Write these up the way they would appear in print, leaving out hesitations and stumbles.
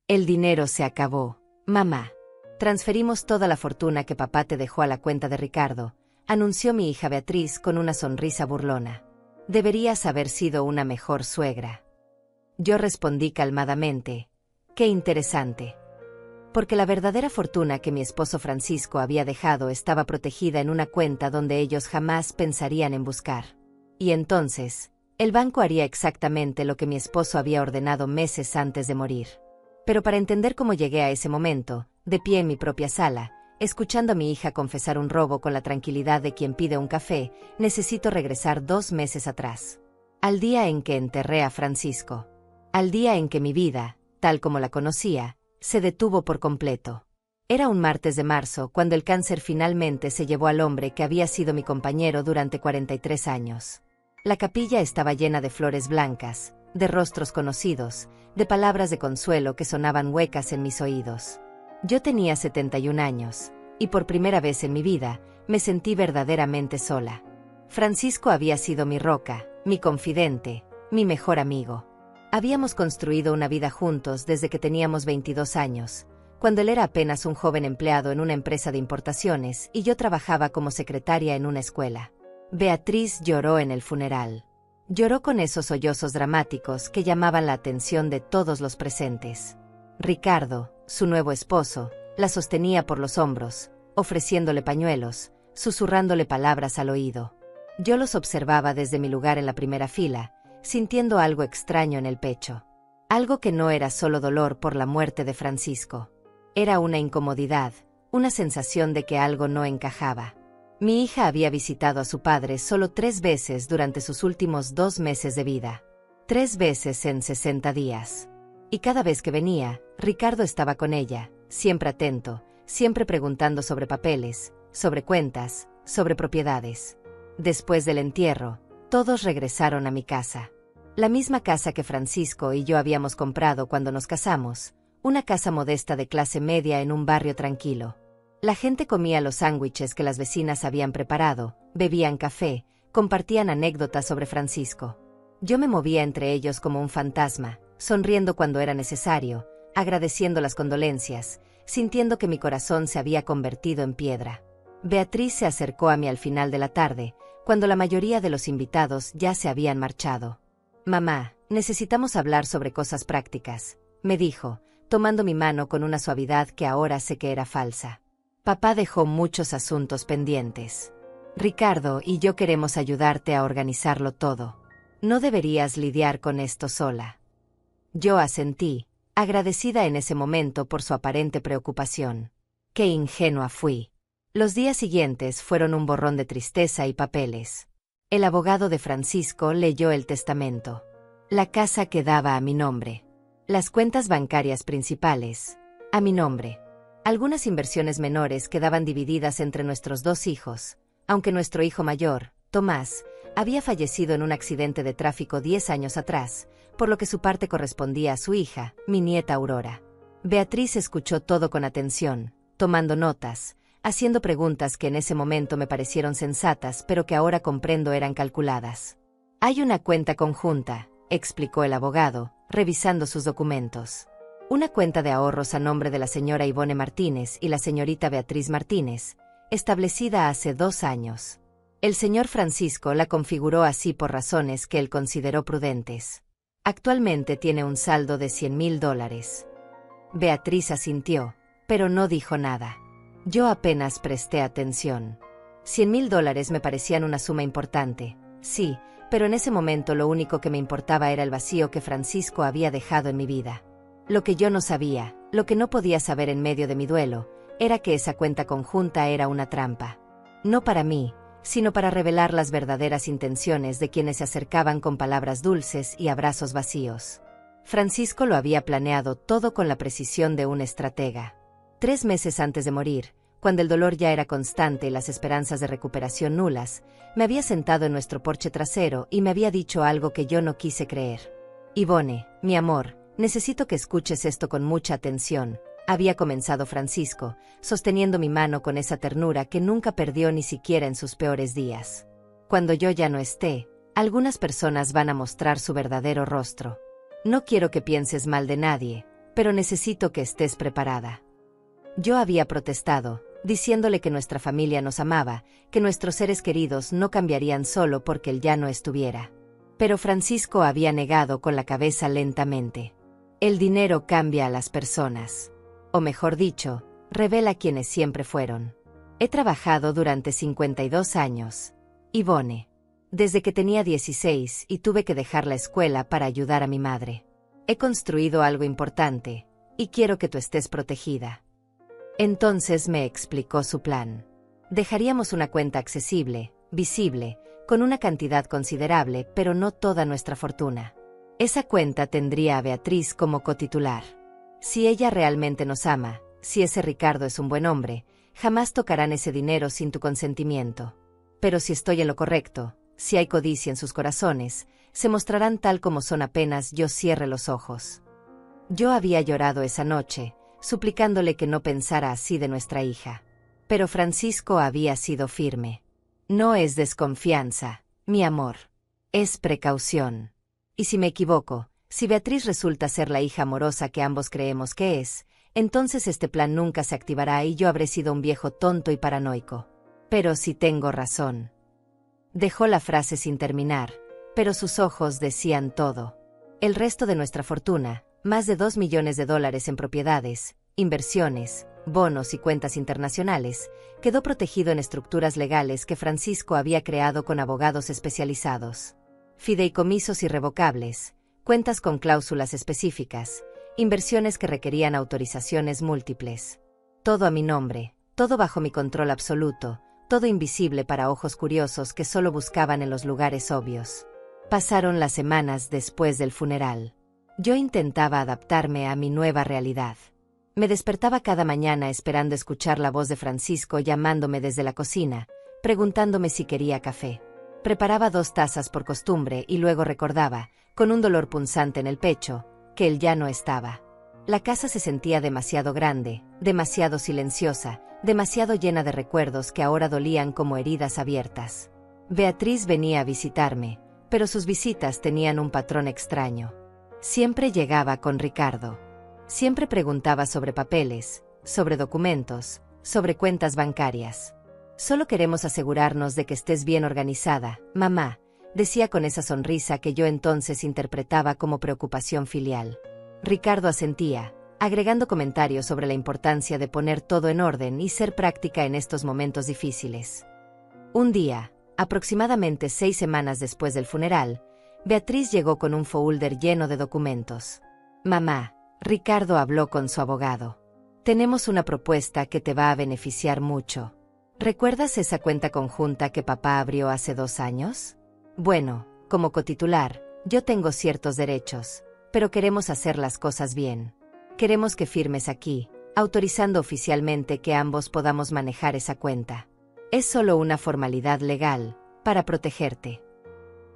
El dinero se acabó, mamá. Transferimos toda la fortuna que papá te dejó a la cuenta de Ricardo, anunció mi hija Beatriz con una sonrisa burlona. Deberías haber sido una mejor suegra. Yo respondí calmadamente. Qué interesante. Porque la verdadera fortuna que mi esposo Francisco había dejado estaba protegida en una cuenta donde ellos jamás pensarían en buscar. Y entonces, el banco haría exactamente lo que mi esposo había ordenado meses antes de morir. Pero para entender cómo llegué a ese momento, de pie en mi propia sala, escuchando a mi hija confesar un robo con la tranquilidad de quien pide un café, necesito regresar 2 meses atrás. Al día en que enterré a Francisco. Al día en que mi vida, tal como la conocía, se detuvo por completo. Era un martes de marzo cuando el cáncer finalmente se llevó al hombre que había sido mi compañero durante 43 años. La capilla estaba llena de flores blancas, de rostros conocidos, de palabras de consuelo que sonaban huecas en mis oídos. Yo tenía 71 años, y por primera vez en mi vida, me sentí verdaderamente sola. Francisco había sido mi roca, mi confidente, mi mejor amigo. Habíamos construido una vida juntos desde que teníamos 22 años, cuando él era apenas un joven empleado en una empresa de importaciones y yo trabajaba como secretaria en una escuela. Beatriz lloró en el funeral. Lloró con esos sollozos dramáticos que llamaban la atención de todos los presentes. Ricardo, su nuevo esposo, la sostenía por los hombros, ofreciéndole pañuelos, susurrándole palabras al oído. Yo los observaba desde mi lugar en la primera fila, sintiendo algo extraño en el pecho. Algo que no era solo dolor por la muerte de Francisco. Era una incomodidad, una sensación de que algo no encajaba. Mi hija había visitado a su padre solo 3 veces durante sus últimos 2 meses de vida. 3 veces en 60 días. Y cada vez que venía, Ricardo estaba con ella, siempre atento, siempre preguntando sobre papeles, sobre cuentas, sobre propiedades. Después del entierro, todos regresaron a mi casa. La misma casa que Francisco y yo habíamos comprado cuando nos casamos, una casa modesta de clase media en un barrio tranquilo. La gente comía los sándwiches que las vecinas habían preparado, bebían café, compartían anécdotas sobre Francisco. Yo me movía entre ellos como un fantasma, sonriendo cuando era necesario, agradeciendo las condolencias, sintiendo que mi corazón se había convertido en piedra. Beatriz se acercó a mí al final de la tarde, cuando la mayoría de los invitados ya se habían marchado. «Mamá, necesitamos hablar sobre cosas prácticas», me dijo, tomando mi mano con una suavidad que ahora sé que era falsa. Papá dejó muchos asuntos pendientes. Ricardo y yo queremos ayudarte a organizarlo todo. No deberías lidiar con esto sola. Yo asentí, agradecida en ese momento por su aparente preocupación. Qué ingenua fui. Los días siguientes fueron un borrón de tristeza y papeles. El abogado de Francisco leyó el testamento. La casa quedaba a mi nombre. Las cuentas bancarias principales, a mi nombre. Algunas inversiones menores quedaban divididas entre nuestros 2 hijos, aunque nuestro hijo mayor, Tomás, había fallecido en un accidente de tráfico 10 años atrás, por lo que su parte correspondía a su hija, mi nieta Aurora. Beatriz escuchó todo con atención, tomando notas, haciendo preguntas que en ese momento me parecieron sensatas pero que ahora comprendo eran calculadas. Hay una cuenta conjunta, explicó el abogado, revisando sus documentos. Una cuenta de ahorros a nombre de la señora Ivone Martínez y la señorita Beatriz Martínez, establecida hace 2 años. El señor Francisco la configuró así por razones que él consideró prudentes. Actualmente tiene un saldo de $100,000. Beatriz asintió, pero no dijo nada. Yo apenas presté atención. $100,000 me parecían una suma importante, sí, pero en ese momento lo único que me importaba era el vacío que Francisco había dejado en mi vida. Lo que yo no sabía, lo que no podía saber en medio de mi duelo, era que esa cuenta conjunta era una trampa. No para mí, sino para revelar las verdaderas intenciones de quienes se acercaban con palabras dulces y abrazos vacíos. Francisco lo había planeado todo con la precisión de un estratega. 3 meses antes de morir, cuando el dolor ya era constante y las esperanzas de recuperación nulas, me había sentado en nuestro porche trasero y me había dicho algo que yo no quise creer. «Ivone, mi amor, necesito que escuches esto con mucha atención», había comenzado Francisco, sosteniendo mi mano con esa ternura que nunca perdió ni siquiera en sus peores días. «Cuando yo ya no esté, algunas personas van a mostrar su verdadero rostro. No quiero que pienses mal de nadie, pero necesito que estés preparada. Yo había protestado, diciéndole que nuestra familia nos amaba, que nuestros seres queridos no cambiarían solo porque él ya no estuviera. Pero Francisco había negado con la cabeza lentamente. El dinero cambia a las personas. O mejor dicho, revela quienes siempre fueron. He trabajado durante 52 años. Ivone. Desde que tenía 16 y tuve que dejar la escuela para ayudar a mi madre. He construido algo importante, y quiero que tú estés protegida. Entonces me explicó su plan. Dejaríamos una cuenta accesible, visible, con una cantidad considerable, pero no toda nuestra fortuna. Esa cuenta tendría a Beatriz como cotitular. Si ella realmente nos ama, si ese Ricardo es un buen hombre, jamás tocarán ese dinero sin tu consentimiento. Pero si estoy en lo correcto, si hay codicia en sus corazones, se mostrarán tal como son apenas yo cierre los ojos. Yo había llorado esa noche, suplicándole que no pensara así de nuestra hija. Pero Francisco había sido firme. No es desconfianza, mi amor. Es precaución. Y si me equivoco, si Beatriz resulta ser la hija amorosa que ambos creemos que es, entonces este plan nunca se activará y yo habré sido un viejo tonto y paranoico. Pero si tengo razón. Dejó la frase sin terminar, pero sus ojos decían todo. El resto de nuestra fortuna, más de $2 millones en propiedades, inversiones, bonos y cuentas internacionales, quedó protegido en estructuras legales que Francisco había creado con abogados especializados. Fideicomisos irrevocables, cuentas con cláusulas específicas, inversiones que requerían autorizaciones múltiples. Todo a mi nombre, todo bajo mi control absoluto, todo invisible para ojos curiosos que solo buscaban en los lugares obvios. Pasaron las semanas después del funeral. Yo intentaba adaptarme a mi nueva realidad. Me despertaba cada mañana esperando escuchar la voz de Francisco llamándome desde la cocina, preguntándome si quería café. Preparaba 2 tazas por costumbre y luego recordaba, con un dolor punzante en el pecho, que él ya no estaba. La casa se sentía demasiado grande, demasiado silenciosa, demasiado llena de recuerdos que ahora dolían como heridas abiertas. Beatriz venía a visitarme, pero sus visitas tenían un patrón extraño. Siempre llegaba con Ricardo. Siempre preguntaba sobre papeles, sobre documentos, sobre cuentas bancarias. Solo queremos asegurarnos de que estés bien organizada, mamá, decía con esa sonrisa que yo entonces interpretaba como preocupación filial. Ricardo asentía, agregando comentarios sobre la importancia de poner todo en orden y ser práctica en estos momentos difíciles. Un día, aproximadamente 6 semanas después del funeral, Beatriz llegó con un folder lleno de documentos. Mamá, Ricardo habló con su abogado. Tenemos una propuesta que te va a beneficiar mucho. ¿Recuerdas esa cuenta conjunta que papá abrió hace 2 años? Bueno, como cotitular, yo tengo ciertos derechos, pero queremos hacer las cosas bien. Queremos que firmes aquí, autorizando oficialmente que ambos podamos manejar esa cuenta. Es solo una formalidad legal, para protegerte.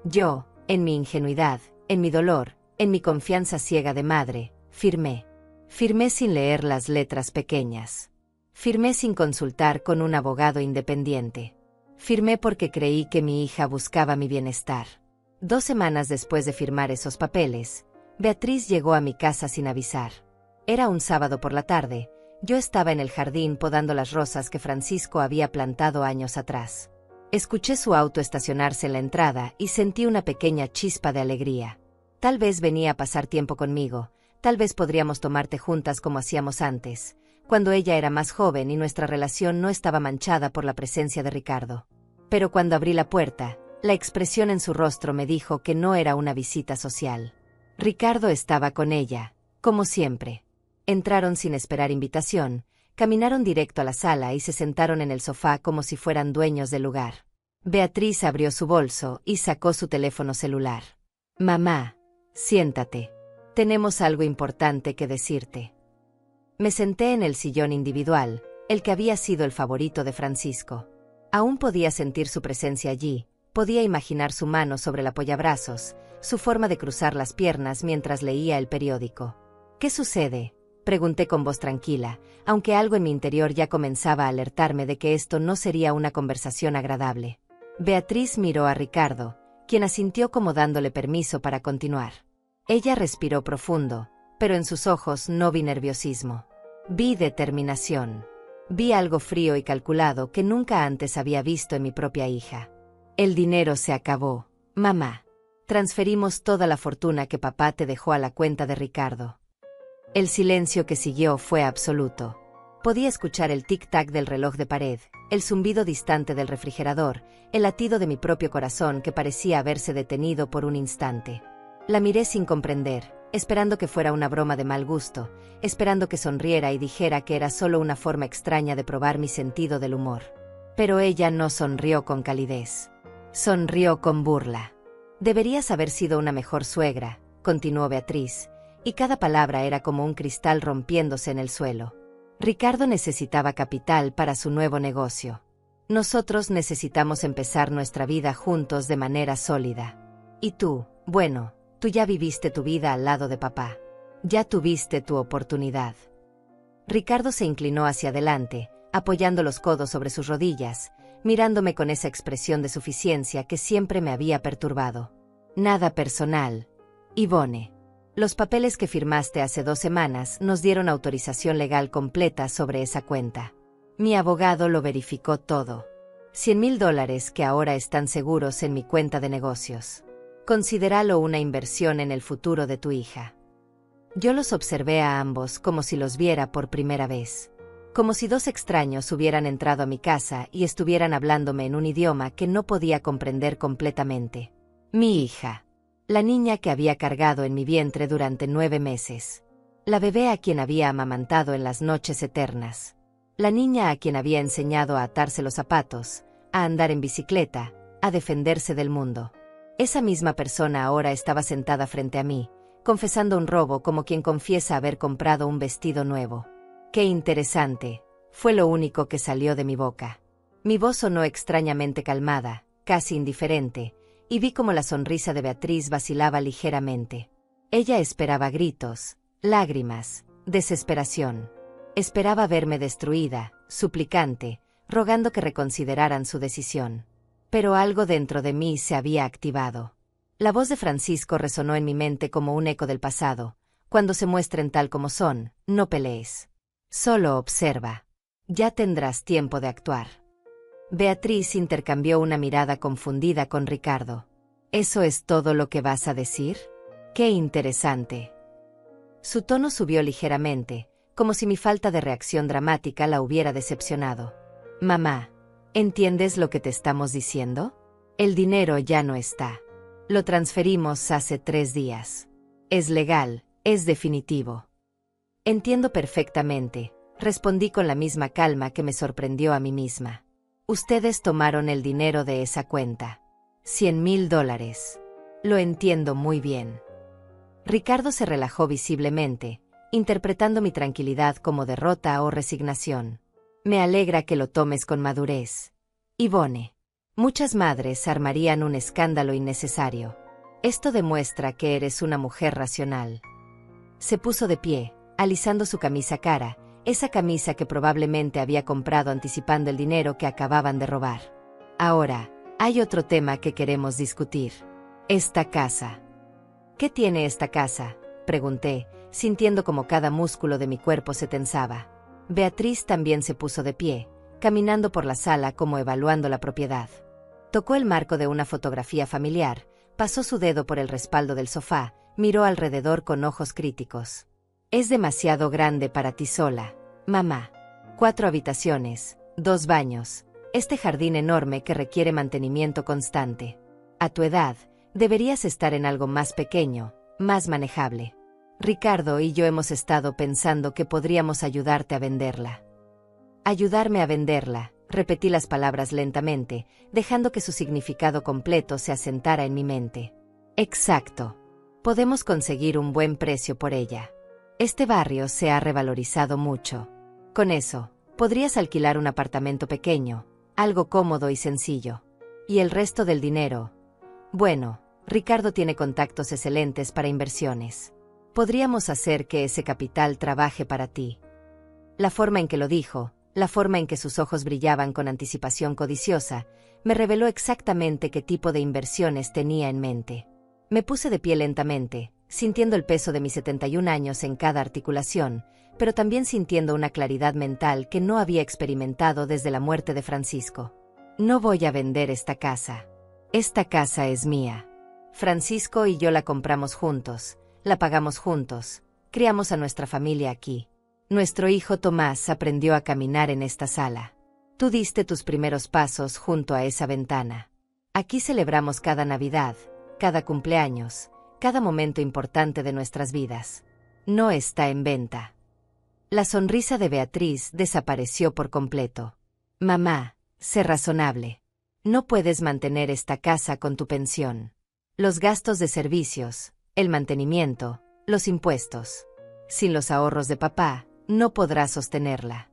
Yo, en mi ingenuidad, en mi dolor, en mi confianza ciega de madre, firmé. Firmé sin leer las letras pequeñas. Firmé sin consultar con un abogado independiente. Firmé porque creí que mi hija buscaba mi bienestar. 2 semanas después de firmar esos papeles, Beatriz llegó a mi casa sin avisar. Era un sábado por la tarde, yo estaba en el jardín podando las rosas que Francisco había plantado años atrás. Escuché su auto estacionarse en la entrada y sentí una pequeña chispa de alegría. Tal vez venía a pasar tiempo conmigo, tal vez podríamos tomar té juntas como hacíamos antes, cuando ella era más joven y nuestra relación no estaba manchada por la presencia de Ricardo. Pero cuando abrí la puerta, la expresión en su rostro me dijo que no era una visita social. Ricardo estaba con ella, como siempre. Entraron sin esperar invitación, caminaron directo a la sala y se sentaron en el sofá como si fueran dueños del lugar. Beatriz abrió su bolso y sacó su teléfono celular. Mamá, siéntate. Tenemos algo importante que decirte. Me senté en el sillón individual, el que había sido el favorito de Francisco. Aún podía sentir su presencia allí, podía imaginar su mano sobre el apoyabrazos, su forma de cruzar las piernas mientras leía el periódico. ¿Qué sucede?, pregunté con voz tranquila, aunque algo en mi interior ya comenzaba a alertarme de que esto no sería una conversación agradable. Beatriz miró a Ricardo, quien asintió como dándole permiso para continuar. Ella respiró profundo, pero en sus ojos no vi nerviosismo. Vi determinación. Vi algo frío y calculado que nunca antes había visto en mi propia hija. El dinero se acabó, mamá. Transferimos toda la fortuna que papá te dejó a la cuenta de Ricardo. El silencio que siguió fue absoluto. Podía escuchar el tic-tac del reloj de pared, el zumbido distante del refrigerador, el latido de mi propio corazón que parecía haberse detenido por un instante. La miré sin comprender, esperando que fuera una broma de mal gusto, esperando que sonriera y dijera que era solo una forma extraña de probar mi sentido del humor. Pero ella no sonrió con calidez. Sonrió con burla. Deberías haber sido una mejor suegra, continuó Beatriz, y cada palabra era como un cristal rompiéndose en el suelo. Ricardo necesitaba capital para su nuevo negocio. Nosotros necesitamos empezar nuestra vida juntos de manera sólida. Y tú, bueno, tú ya viviste tu vida al lado de papá. Ya tuviste tu oportunidad. Ricardo se inclinó hacia adelante, apoyando los codos sobre sus rodillas, mirándome con esa expresión de suficiencia que siempre me había perturbado. Nada personal, Yvonne. Los papeles que firmaste hace 2 semanas nos dieron autorización legal completa sobre esa cuenta. Mi abogado lo verificó todo. $100,000 que ahora están seguros en mi cuenta de negocios. Considéralo una inversión en el futuro de tu hija. Yo los observé a ambos como si los viera por primera vez. Como si 2 extraños hubieran entrado a mi casa y estuvieran hablándome en un idioma que no podía comprender completamente. Mi hija. La niña que había cargado en mi vientre durante 9 meses. La bebé a quien había amamantado en las noches eternas. La niña a quien había enseñado a atarse los zapatos, a andar en bicicleta, a defenderse del mundo. Esa misma persona ahora estaba sentada frente a mí, confesando un robo como quien confiesa haber comprado un vestido nuevo. ¡Qué interesante! Fue lo único que salió de mi boca. Mi voz sonó extrañamente calmada, casi indiferente, y vi como la sonrisa de Beatriz vacilaba ligeramente. Ella esperaba gritos, lágrimas, desesperación. Esperaba verme destruida, suplicante, rogando que reconsideraran su decisión. Pero algo dentro de mí se había activado. La voz de Francisco resonó en mi mente como un eco del pasado. Cuando se muestren tal como son, no pelees. Solo observa. Ya tendrás tiempo de actuar. Beatriz intercambió una mirada confundida con Ricardo. ¿Eso es todo lo que vas a decir? ¡Qué interesante! Su tono subió ligeramente, como si mi falta de reacción dramática la hubiera decepcionado. Mamá, ¿entiendes lo que te estamos diciendo? El dinero ya no está. Lo transferimos hace 3 días. Es legal, es definitivo. Entiendo perfectamente, respondí con la misma calma que me sorprendió a mí misma. Ustedes tomaron el dinero de esa cuenta. $100,000. Lo entiendo muy bien. Ricardo se relajó visiblemente, interpretando mi tranquilidad como derrota o resignación. Me alegra que lo tomes con madurez. Yvonne. Muchas madres armarían un escándalo innecesario. Esto demuestra que eres una mujer racional. Se puso de pie, alisando su camisa cara, esa camisa que probablemente había comprado anticipando el dinero que acababan de robar. Ahora, hay otro tema que queremos discutir. Esta casa. ¿Qué tiene esta casa?, pregunté, sintiendo como cada músculo de mi cuerpo se tensaba. Beatriz también se puso de pie, caminando por la sala como evaluando la propiedad. Tocó el marco de una fotografía familiar, pasó su dedo por el respaldo del sofá, miró alrededor con ojos críticos. Es demasiado grande para ti sola, mamá. 4 habitaciones, 2 baños, este jardín enorme que requiere mantenimiento constante. A tu edad, deberías estar en algo más pequeño, más manejable. Ricardo y yo hemos estado pensando que podríamos ayudarte a venderla. Ayudarme a venderla, repetí las palabras lentamente, dejando que su significado completo se asentara en mi mente. Exacto. Podemos conseguir un buen precio por ella. Este barrio se ha revalorizado mucho. Con eso, podrías alquilar un apartamento pequeño, algo cómodo y sencillo. Y el resto del dinero. Bueno, Ricardo tiene contactos excelentes para inversiones. Podríamos hacer que ese capital trabaje para ti. La forma en que lo dijo, la forma en que sus ojos brillaban con anticipación codiciosa, me reveló exactamente qué tipo de inversiones tenía en mente. Me puse de pie lentamente, sintiendo el peso de mis 71 años en cada articulación, pero también sintiendo una claridad mental que no había experimentado desde la muerte de Francisco. No voy a vender esta casa. Esta casa es mía. Francisco y yo la compramos juntos, la pagamos juntos, criamos a nuestra familia aquí. Nuestro hijo Tomás aprendió a caminar en esta sala. Tú diste tus primeros pasos junto a esa ventana. Aquí celebramos cada Navidad, cada cumpleaños, cada momento importante de nuestras vidas. No está en venta. La sonrisa de Beatriz desapareció por completo. Mamá, sé razonable. No puedes mantener esta casa con tu pensión. Los gastos de servicios, el mantenimiento, los impuestos. Sin los ahorros de papá, no podrás sostenerla.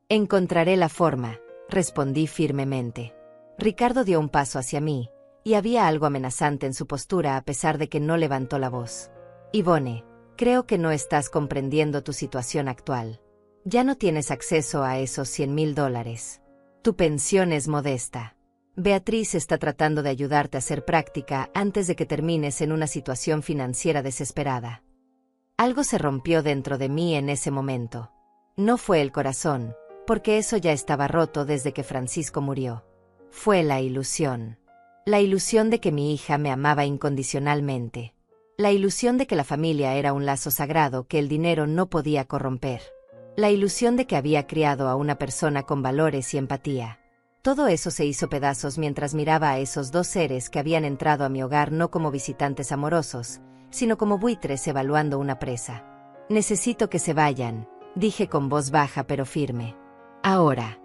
Encontraré la forma, respondí firmemente. Ricardo dio un paso hacia mí, y había algo amenazante en su postura a pesar de que no levantó la voz. Ivone, creo que no estás comprendiendo tu situación actual. Ya no tienes acceso a esos $100,000. Tu pensión es modesta. Beatriz está tratando de ayudarte a hacer práctica antes de que termines en una situación financiera desesperada. Algo se rompió dentro de mí en ese momento. No fue el corazón, porque eso ya estaba roto desde que Francisco murió. Fue la ilusión. La ilusión de que mi hija me amaba incondicionalmente. La ilusión de que la familia era un lazo sagrado que el dinero no podía corromper. La ilusión de que había criado a una persona con valores y empatía. Todo eso se hizo pedazos mientras miraba a esos dos seres que habían entrado a mi hogar no como visitantes amorosos, sino como buitres evaluando una presa. Necesito que se vayan, dije con voz baja pero firme. Ahora.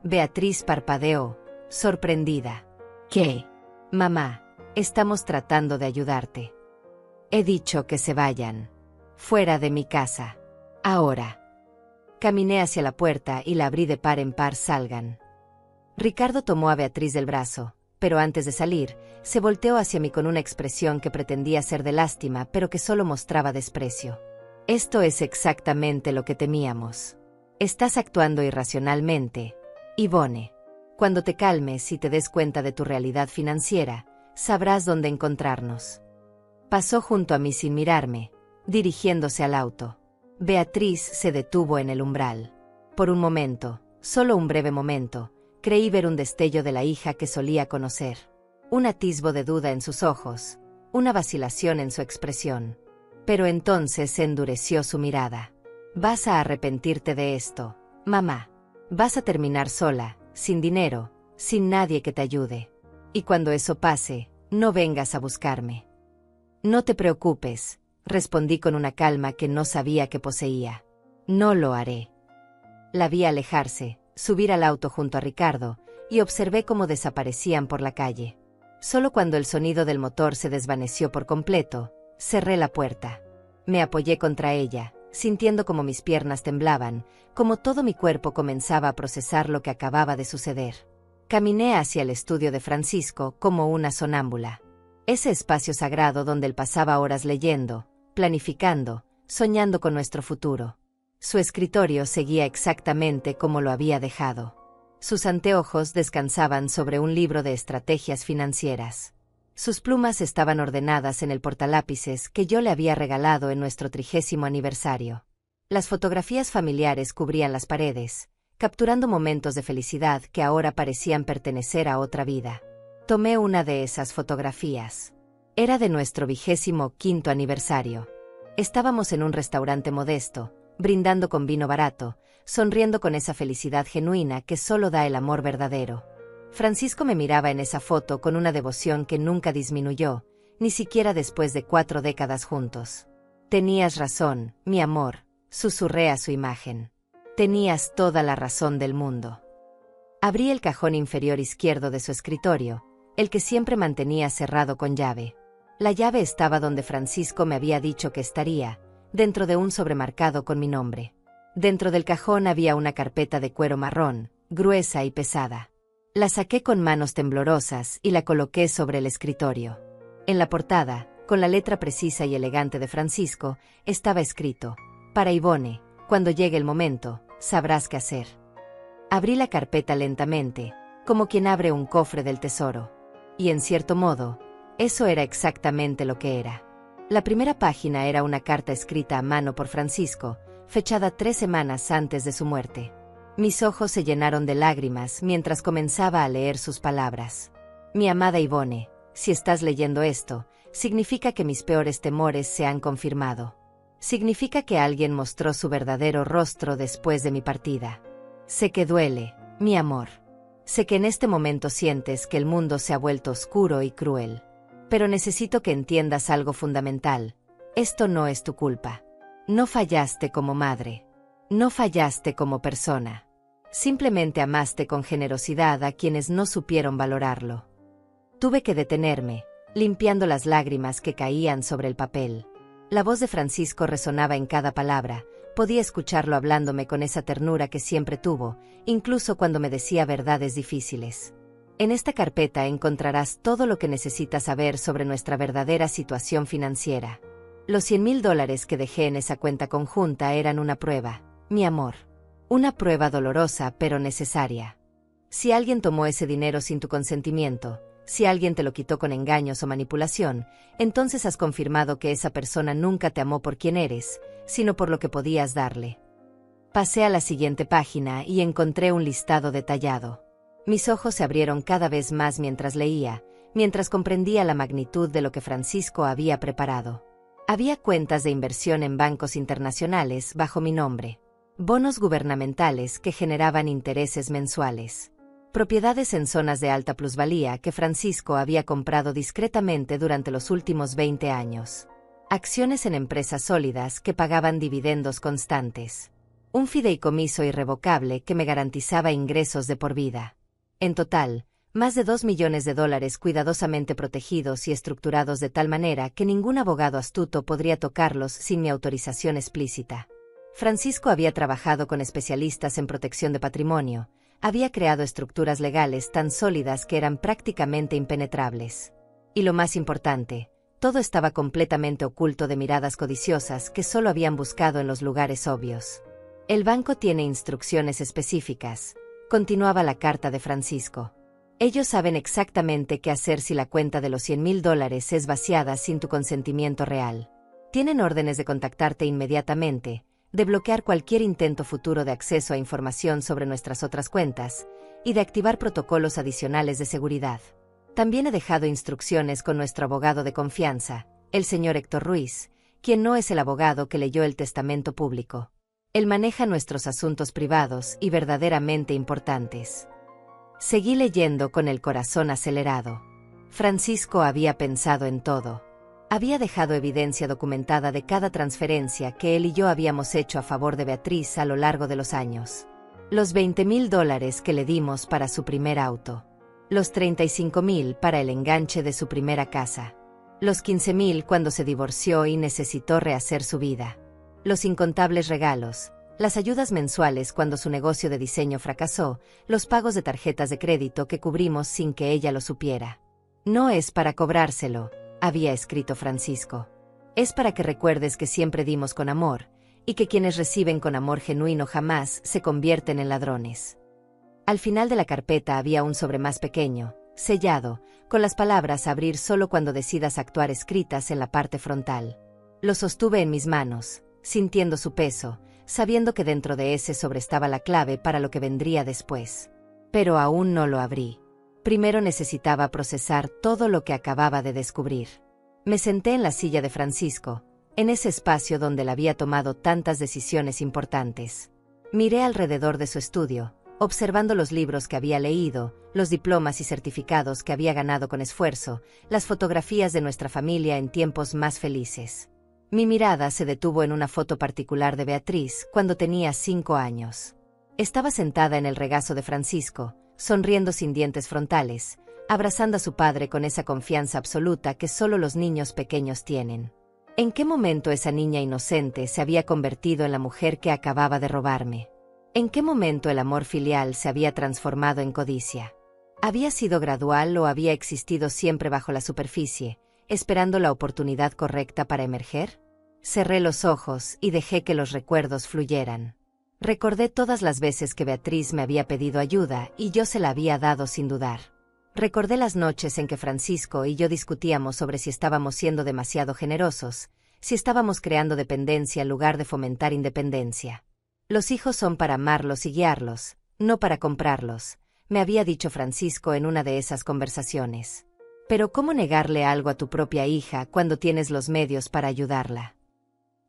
Beatriz parpadeó, sorprendida. ¿Qué? Mamá, estamos tratando de ayudarte. He dicho que se vayan. Fuera de mi casa. Ahora. Caminé hacia la puerta y la abrí de par en par. Salgan. Ricardo tomó a Beatriz del brazo, pero antes de salir, se volteó hacia mí con una expresión que pretendía ser de lástima pero que solo mostraba desprecio. Esto es exactamente lo que temíamos. Estás actuando irracionalmente, Ivone. Cuando te calmes y te des cuenta de tu realidad financiera, sabrás dónde encontrarnos. Pasó junto a mí sin mirarme, dirigiéndose al auto. Beatriz se detuvo en el umbral. Por un momento, solo un breve momento, creí ver un destello de la hija que solía conocer. Un atisbo de duda en sus ojos, una vacilación en su expresión. Pero entonces se endureció su mirada. Vas a arrepentirte de esto, mamá. Vas a terminar sola, sin dinero, sin nadie que te ayude. Y cuando eso pase, no vengas a buscarme. No te preocupes, respondí con una calma que no sabía que poseía. No lo haré. La vi alejarse, subir al auto junto a Ricardo, y observé cómo desaparecían por la calle. Solo cuando el sonido del motor se desvaneció por completo, cerré la puerta. Me apoyé contra ella, sintiendo como mis piernas temblaban, como todo mi cuerpo comenzaba a procesar lo que acababa de suceder. Caminé hacia el estudio de Francisco como una sonámbula. Ese espacio sagrado donde él pasaba horas leyendo, planificando, soñando con nuestro futuro. Su escritorio seguía exactamente como lo había dejado. Sus anteojos descansaban sobre un libro de estrategias financieras. Sus plumas estaban ordenadas en el portalápices que yo le había regalado en nuestro 30º aniversario. Las fotografías familiares cubrían las paredes, capturando momentos de felicidad que ahora parecían pertenecer a otra vida. Tomé una de esas fotografías. Era de nuestro 25º aniversario. Estábamos en un restaurante modesto, brindando con vino barato, sonriendo con esa felicidad genuina que solo da el amor verdadero. Francisco me miraba en esa foto con una devoción que nunca disminuyó, ni siquiera después de 4 décadas juntos. Tenías razón, mi amor, susurré a su imagen. Tenías toda la razón del mundo. Abrí el cajón inferior izquierdo de su escritorio, el que siempre mantenía cerrado con llave. La llave estaba donde Francisco me había dicho que estaría, dentro de un sobremarcado con mi nombre. Dentro del cajón había una carpeta de cuero marrón, gruesa y pesada. La saqué con manos temblorosas y la coloqué sobre el escritorio. En la portada, con la letra precisa y elegante de Francisco, estaba escrito: para Ivone, cuando llegue el momento, sabrás qué hacer. Abrí la carpeta lentamente, como quien abre un cofre del tesoro. Y en cierto modo, eso era exactamente lo que era. La primera página era una carta escrita a mano por Francisco, fechada 3 semanas antes de su muerte. Mis ojos se llenaron de lágrimas mientras comenzaba a leer sus palabras. Mi amada Yvonne, si estás leyendo esto, significa que mis peores temores se han confirmado. Significa que alguien mostró su verdadero rostro después de mi partida. Sé que duele, mi amor. Sé que en este momento sientes que el mundo se ha vuelto oscuro y cruel. Pero necesito que entiendas algo fundamental. Esto no es tu culpa. No fallaste como madre. No fallaste como persona. Simplemente amaste con generosidad a quienes no supieron valorarlo. Tuve que detenerme, limpiando las lágrimas que caían sobre el papel. La voz de Francisco resonaba en cada palabra. Podía escucharlo hablándome con esa ternura que siempre tuvo, incluso cuando me decía verdades difíciles. En esta carpeta encontrarás todo lo que necesitas saber sobre nuestra verdadera situación financiera. Los $100,000 que dejé en esa cuenta conjunta eran una prueba, mi amor. Una prueba dolorosa pero necesaria. Si alguien tomó ese dinero sin tu consentimiento, si alguien te lo quitó con engaños o manipulación, entonces has confirmado que esa persona nunca te amó por quien eres, sino por lo que podías darle. Pasé a la siguiente página y encontré un listado detallado. Mis ojos se abrieron cada vez más mientras leía, mientras comprendía la magnitud de lo que Francisco había preparado. Había cuentas de inversión en bancos internacionales bajo mi nombre, bonos gubernamentales que generaban intereses mensuales, propiedades en zonas de alta plusvalía que Francisco había comprado discretamente durante los últimos 20 años, acciones en empresas sólidas que pagaban dividendos constantes, un fideicomiso irrevocable que me garantizaba ingresos de por vida. En total, más de $2 millones cuidadosamente protegidos y estructurados de tal manera que ningún abogado astuto podría tocarlos sin mi autorización explícita. Francisco había trabajado con especialistas en protección de patrimonio, había creado estructuras legales tan sólidas que eran prácticamente impenetrables. Y lo más importante, todo estaba completamente oculto de miradas codiciosas que solo habían buscado en los lugares obvios. El banco tiene instrucciones específicas, continuaba la carta de Francisco. Ellos saben exactamente qué hacer si la cuenta de los $100,000 es vaciada sin tu consentimiento real. Tienen órdenes de contactarte inmediatamente, de bloquear cualquier intento futuro de acceso a información sobre nuestras otras cuentas, y de activar protocolos adicionales de seguridad. También he dejado instrucciones con nuestro abogado de confianza, el señor Héctor Ruiz, quien no es el abogado que leyó el testamento público. Él maneja nuestros asuntos privados y verdaderamente importantes. Seguí leyendo con el corazón acelerado. Francisco había pensado en todo. Había dejado evidencia documentada de cada transferencia que él y yo habíamos hecho a favor de Beatriz a lo largo de los años. Los $20,000 que le dimos para su primer auto. Los $35,000 para el enganche de su primera casa. Los $15,000 cuando se divorció y necesitó rehacer su vida. Los incontables regalos. Las ayudas mensuales cuando su negocio de diseño fracasó, los pagos de tarjetas de crédito que cubrimos sin que ella lo supiera. No es para cobrárselo, había escrito Francisco. Es para que recuerdes que siempre dimos con amor, y que quienes reciben con amor genuino jamás se convierten en ladrones. Al final de la carpeta había un sobre más pequeño, sellado, con las palabras abrir solo cuando decidas actuar escritas en la parte frontal. Lo sostuve en mis manos, sintiendo su peso, sabiendo que dentro de ese sobre estaba la clave para lo que vendría después. Pero aún no lo abrí. Primero necesitaba procesar todo lo que acababa de descubrir. Me senté en la silla de Francisco, en ese espacio donde él había tomado tantas decisiones importantes. Miré alrededor de su estudio, observando los libros que había leído, los diplomas y certificados que había ganado con esfuerzo, las fotografías de nuestra familia en tiempos más felices. Mi mirada se detuvo en una foto particular de Beatriz cuando tenía 5 años. Estaba sentada en el regazo de Francisco, sonriendo sin dientes frontales, abrazando a su padre con esa confianza absoluta que solo los niños pequeños tienen. ¿En qué momento esa niña inocente se había convertido en la mujer que acababa de robarme? ¿En qué momento el amor filial se había transformado en codicia? ¿Había sido gradual o había existido siempre bajo la superficie, esperando la oportunidad correcta para emerger? Cerré los ojos y dejé que los recuerdos fluyeran. Recordé todas las veces que Beatriz me había pedido ayuda y yo se la había dado sin dudar. Recordé las noches en que Francisco y yo discutíamos sobre si estábamos siendo demasiado generosos, si estábamos creando dependencia en lugar de fomentar independencia. Los hijos son para amarlos y guiarlos, no para comprarlos, me había dicho Francisco en una de esas conversaciones. Pero ¿cómo negarle algo a tu propia hija cuando tienes los medios para ayudarla?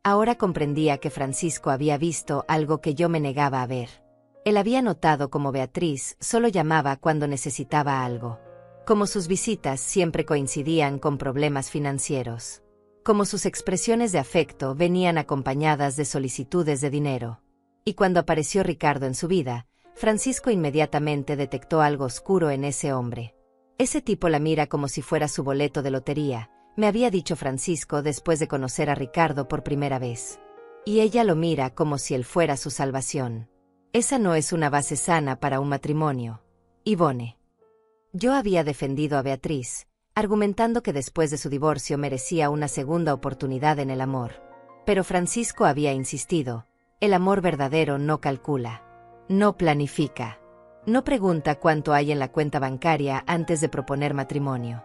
Ahora comprendía que Francisco había visto algo que yo me negaba a ver. Él había notado cómo Beatriz solo llamaba cuando necesitaba algo. Como sus visitas siempre coincidían con problemas financieros. Como sus expresiones de afecto venían acompañadas de solicitudes de dinero. Y cuando apareció Ricardo en su vida, Francisco inmediatamente detectó algo oscuro en ese hombre. Ese tipo la mira como si fuera su boleto de lotería, me había dicho Francisco después de conocer a Ricardo por primera vez. Y ella lo mira como si él fuera su salvación. Esa no es una base sana para un matrimonio. Ivone. Yo había defendido a Beatriz, argumentando que después de su divorcio merecía una segunda oportunidad en el amor. Pero Francisco había insistido, el amor verdadero no calcula, no planifica, no pregunta cuánto hay en la cuenta bancaria antes de proponer matrimonio.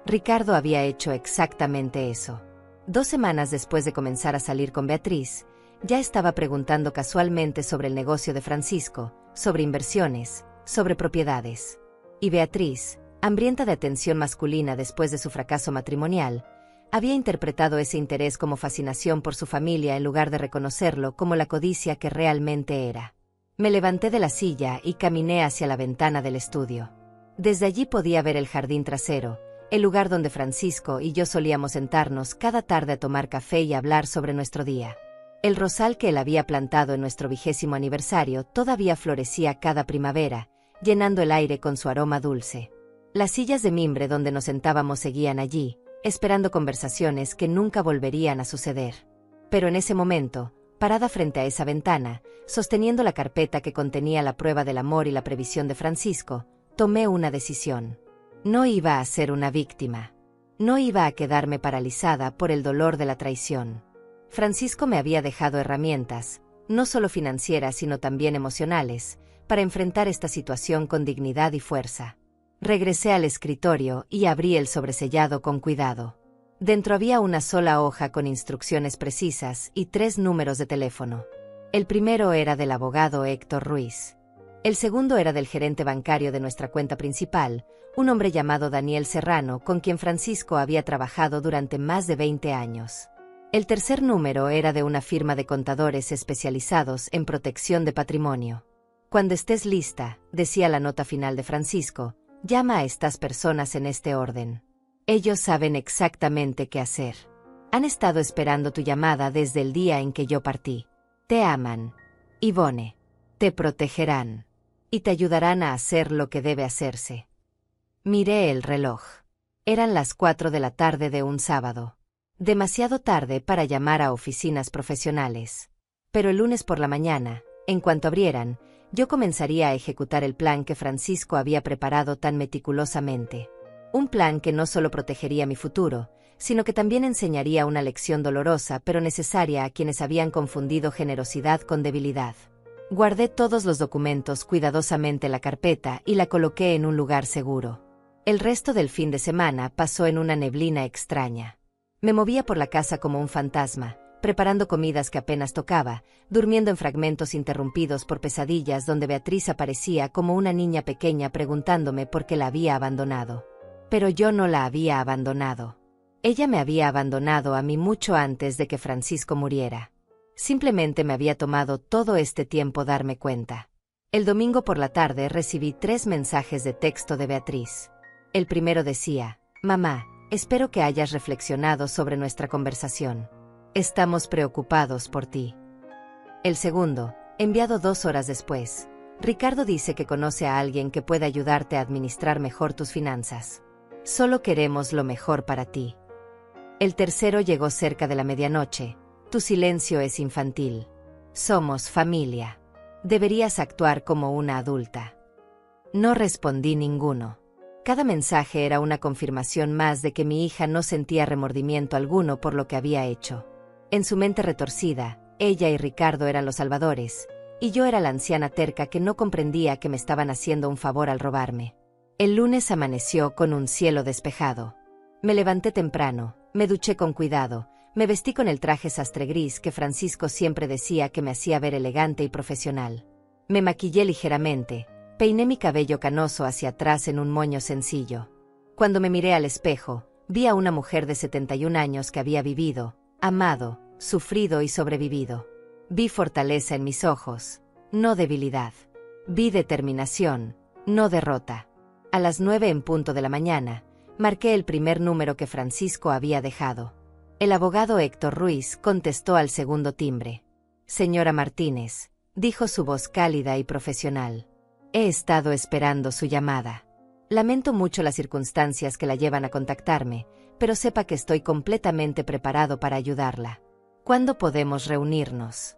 Ricardo había hecho exactamente eso. 2 semanas después de comenzar a salir con Beatriz, ya estaba preguntando casualmente sobre el negocio de Francisco, sobre inversiones, sobre propiedades. Y Beatriz, hambrienta de atención masculina después de su fracaso matrimonial, había interpretado ese interés como fascinación por su familia en lugar de reconocerlo como la codicia que realmente era. Me levanté de la silla y caminé hacia la ventana del estudio. Desde allí podía ver el jardín trasero, el lugar donde Francisco y yo solíamos sentarnos cada tarde a tomar café y hablar sobre nuestro día. El rosal que él había plantado en nuestro 20º aniversario todavía florecía cada primavera, llenando el aire con su aroma dulce. Las sillas de mimbre donde nos sentábamos seguían allí, esperando conversaciones que nunca volverían a suceder. Pero en ese momento, parada frente a esa ventana, sosteniendo la carpeta que contenía la prueba del amor y la previsión de Francisco, tomé una decisión. No iba a ser una víctima. No iba a quedarme paralizada por el dolor de la traición. Francisco me había dejado herramientas, no solo financieras sino también emocionales, para enfrentar esta situación con dignidad y fuerza. Regresé al escritorio y abrí el sobresellado con cuidado. Dentro había una sola hoja con instrucciones precisas y 3 números de teléfono. El primero era del abogado Héctor Ruiz. El segundo era del gerente bancario de nuestra cuenta principal, un hombre llamado Daniel Serrano, con quien Francisco había trabajado durante más de 20 años. El tercer número era de una firma de contadores especializados en protección de patrimonio. Cuando estés lista, decía la nota final de Francisco, llama a estas personas en este orden. Ellos saben exactamente qué hacer. Han estado esperando tu llamada desde el día en que yo partí. Te aman. Ivone. Te protegerán. Y te ayudarán a hacer lo que debe hacerse. Miré el reloj. Eran las 4 de la tarde de un sábado. Demasiado tarde para llamar a oficinas profesionales. Pero el lunes por la mañana, en cuanto abrieran, yo comenzaría a ejecutar el plan que Francisco había preparado tan meticulosamente. Un plan que no solo protegería mi futuro, sino que también enseñaría una lección dolorosa pero necesaria a quienes habían confundido generosidad con debilidad. Guardé todos los documentos cuidadosamente en la carpeta y la coloqué en un lugar seguro. El resto del fin de semana pasó en una neblina extraña. Me movía por la casa como un fantasma, preparando comidas que apenas tocaba, durmiendo en fragmentos interrumpidos por pesadillas donde Beatriz aparecía como una niña pequeña preguntándome por qué la había abandonado. Pero yo no la había abandonado. Ella me había abandonado a mí mucho antes de que Francisco muriera. Simplemente me había tomado todo este tiempo darme cuenta. El domingo por la tarde recibí 3 mensajes de texto de Beatriz. El primero decía, «Mamá, espero que hayas reflexionado sobre nuestra conversación. Estamos preocupados por ti». El segundo, enviado 2 horas después, Ricardo dice que conoce a alguien que puede ayudarte a administrar mejor tus finanzas. Solo queremos lo mejor para ti. El tercero llegó cerca de la medianoche. Tu silencio es infantil. Somos familia. Deberías actuar como una adulta. No respondí ninguno. Cada mensaje era una confirmación más de que mi hija no sentía remordimiento alguno por lo que había hecho. En su mente retorcida, ella y Ricardo eran los salvadores, y yo era la anciana terca que no comprendía que me estaban haciendo un favor al robarme. El lunes amaneció con un cielo despejado. Me levanté temprano, me duché con cuidado, me vestí con el traje sastre gris que Francisco siempre decía que me hacía ver elegante y profesional. Me maquillé ligeramente, peiné mi cabello canoso hacia atrás en un moño sencillo. Cuando me miré al espejo, vi a una mujer de 71 años que había vivido, amado, sufrido y sobrevivido. Vi fortaleza en mis ojos, no debilidad. Vi determinación, no derrota. A las 9 en punto de la mañana, marqué el primer número que Francisco había dejado. El abogado Héctor Ruiz contestó al segundo timbre. «Señora Martínez», dijo su voz cálida y profesional. «He estado esperando su llamada. Lamento mucho las circunstancias que la llevan a contactarme, pero sepa que estoy completamente preparado para ayudarla. ¿Cuándo podemos reunirnos?»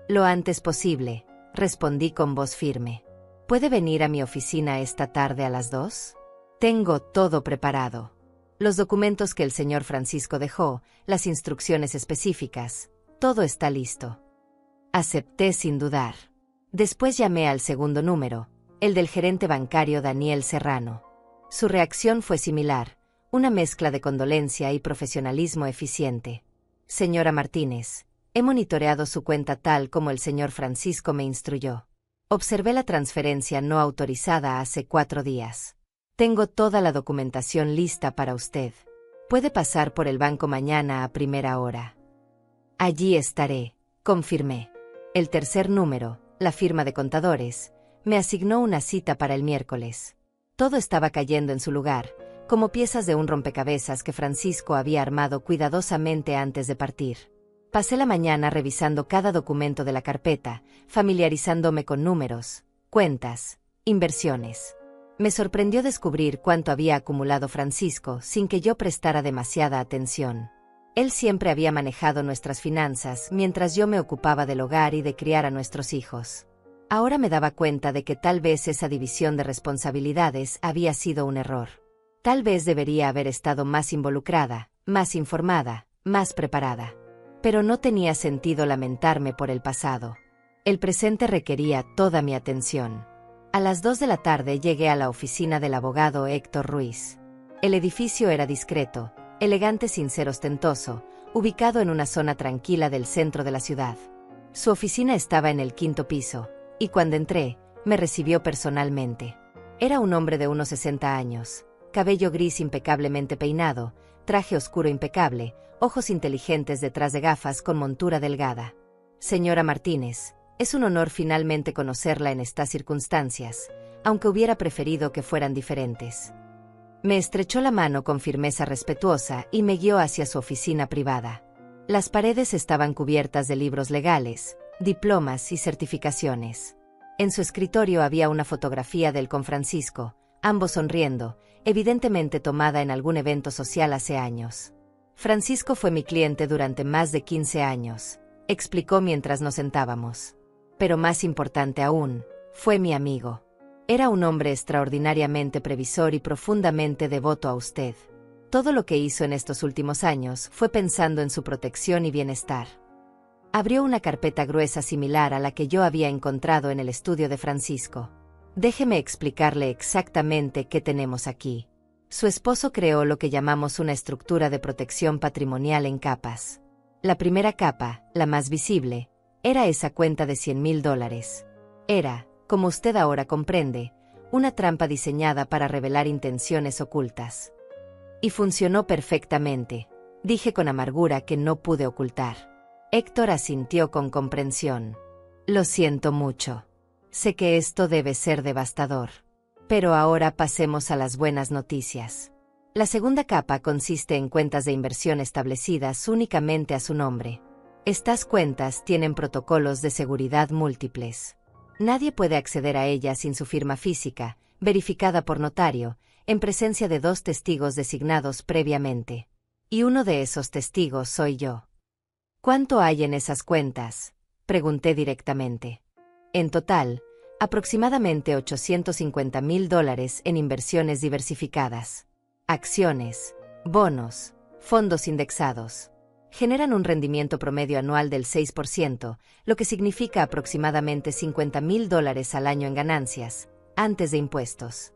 «Lo antes posible», respondí con voz firme. «¿Puede venir a mi oficina esta tarde a las 2? Tengo todo preparado. Los documentos que el señor Francisco dejó, las instrucciones específicas, todo está listo». Acepté sin dudar. Después llamé al segundo número, el del gerente bancario Daniel Serrano. Su reacción fue similar, una mezcla de condolencia y profesionalismo eficiente. «Señora Martínez, he monitoreado su cuenta tal como el señor Francisco me instruyó. Observé la transferencia no autorizada hace 4 días. Tengo toda la documentación lista para usted. Puede pasar por el banco mañana a primera hora». «Allí estaré», confirmé. El tercer número, la firma de contadores, me asignó una cita para el miércoles. Todo estaba cayendo en su lugar, como piezas de un rompecabezas que Francisco había armado cuidadosamente antes de partir. Pasé la mañana revisando cada documento de la carpeta, familiarizándome con números, cuentas, inversiones. Me sorprendió descubrir cuánto había acumulado Francisco sin que yo prestara demasiada atención. Él siempre había manejado nuestras finanzas mientras yo me ocupaba del hogar y de criar a nuestros hijos. Ahora me daba cuenta de que tal vez esa división de responsabilidades había sido un error. Tal vez debería haber estado más involucrada, más informada, más preparada. Pero no tenía sentido lamentarme por el pasado. El presente requería toda mi atención. A las 2 de la tarde llegué a la oficina del abogado Héctor Ruiz. El edificio era discreto, elegante sin ser ostentoso, ubicado en una zona tranquila del centro de la ciudad. Su oficina estaba en el 5º piso, y cuando entré, me recibió personalmente. Era un hombre de unos 60 años, cabello gris impecablemente peinado, traje oscuro impecable, ojos inteligentes detrás de gafas con montura delgada. «Señora Martínez, es un honor finalmente conocerla en estas circunstancias, aunque hubiera preferido que fueran diferentes». Me estrechó la mano con firmeza respetuosa y me guió hacia su oficina privada. Las paredes estaban cubiertas de libros legales, diplomas y certificaciones. En su escritorio había una fotografía de él con Francisco, ambos sonriendo, evidentemente tomada en algún evento social hace años. «Francisco fue mi cliente durante más de 15 años», explicó mientras nos sentábamos. «Pero más importante aún, fue mi amigo. Era un hombre extraordinariamente previsor y profundamente devoto a usted. Todo lo que hizo en estos últimos años fue pensando en su protección y bienestar». Abrió una carpeta gruesa similar a la que yo había encontrado en el estudio de Francisco. «Déjeme explicarle exactamente qué tenemos aquí. Su esposo creó lo que llamamos una estructura de protección patrimonial en capas. La primera capa, la más visible, era esa cuenta de $100,000. Era, como usted ahora comprende, una trampa diseñada para revelar intenciones ocultas. Y funcionó perfectamente», dije con amargura que no pude ocultar. Héctor asintió con comprensión. «Lo siento mucho. Sé que esto debe ser devastador. Pero ahora pasemos a las buenas noticias. La segunda capa consiste en cuentas de inversión establecidas únicamente a su nombre. Estas cuentas tienen protocolos de seguridad múltiples. Nadie puede acceder a ellas sin su firma física, verificada por notario, en presencia de 2 testigos designados previamente. Y uno de esos testigos soy yo». «¿Cuánto hay en esas cuentas?», pregunté directamente. «En total, aproximadamente $850,000 en inversiones diversificadas. Acciones, bonos, fondos indexados. Generan un rendimiento promedio anual del 6%, lo que significa aproximadamente $50,000 al año en ganancias, antes de impuestos».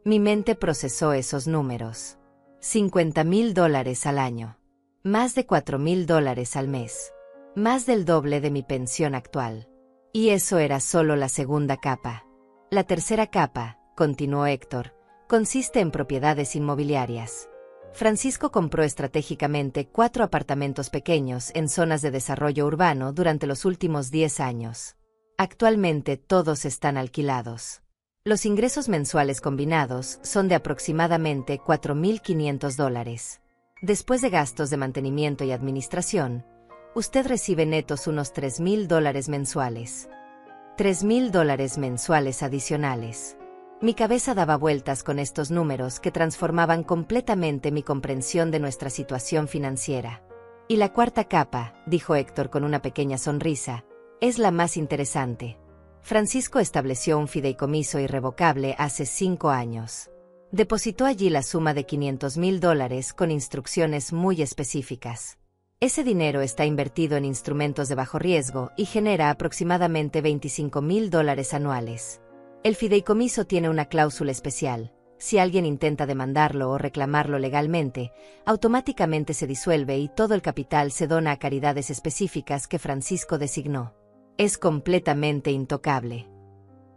Mi mente procesó esos números. $50,000 al año. Más de $4,000 al mes. Más del doble de mi pensión actual. Y eso era solo la segunda capa. La tercera capa, continuó Héctor, consiste en propiedades inmobiliarias. Francisco compró estratégicamente 4 apartamentos pequeños en zonas de desarrollo urbano durante los últimos 10 años. Actualmente todos están alquilados. Los ingresos mensuales combinados son de aproximadamente $4,500. Después de gastos de mantenimiento y administración, usted recibe netos unos $3,000 mensuales. $3,000 mensuales adicionales. Mi cabeza daba vueltas con estos números que transformaban completamente mi comprensión de nuestra situación financiera. Y la cuarta capa, dijo Héctor con una pequeña sonrisa, es la más interesante. Francisco estableció un fideicomiso irrevocable hace 5 años. Depositó allí la suma de $500,000 con instrucciones muy específicas. Ese dinero está invertido en instrumentos de bajo riesgo y genera aproximadamente $25,000 anuales. El fideicomiso tiene una cláusula especial. Si alguien intenta demandarlo o reclamarlo legalmente, automáticamente se disuelve y todo el capital se dona a caridades específicas que Francisco designó. Es completamente intocable.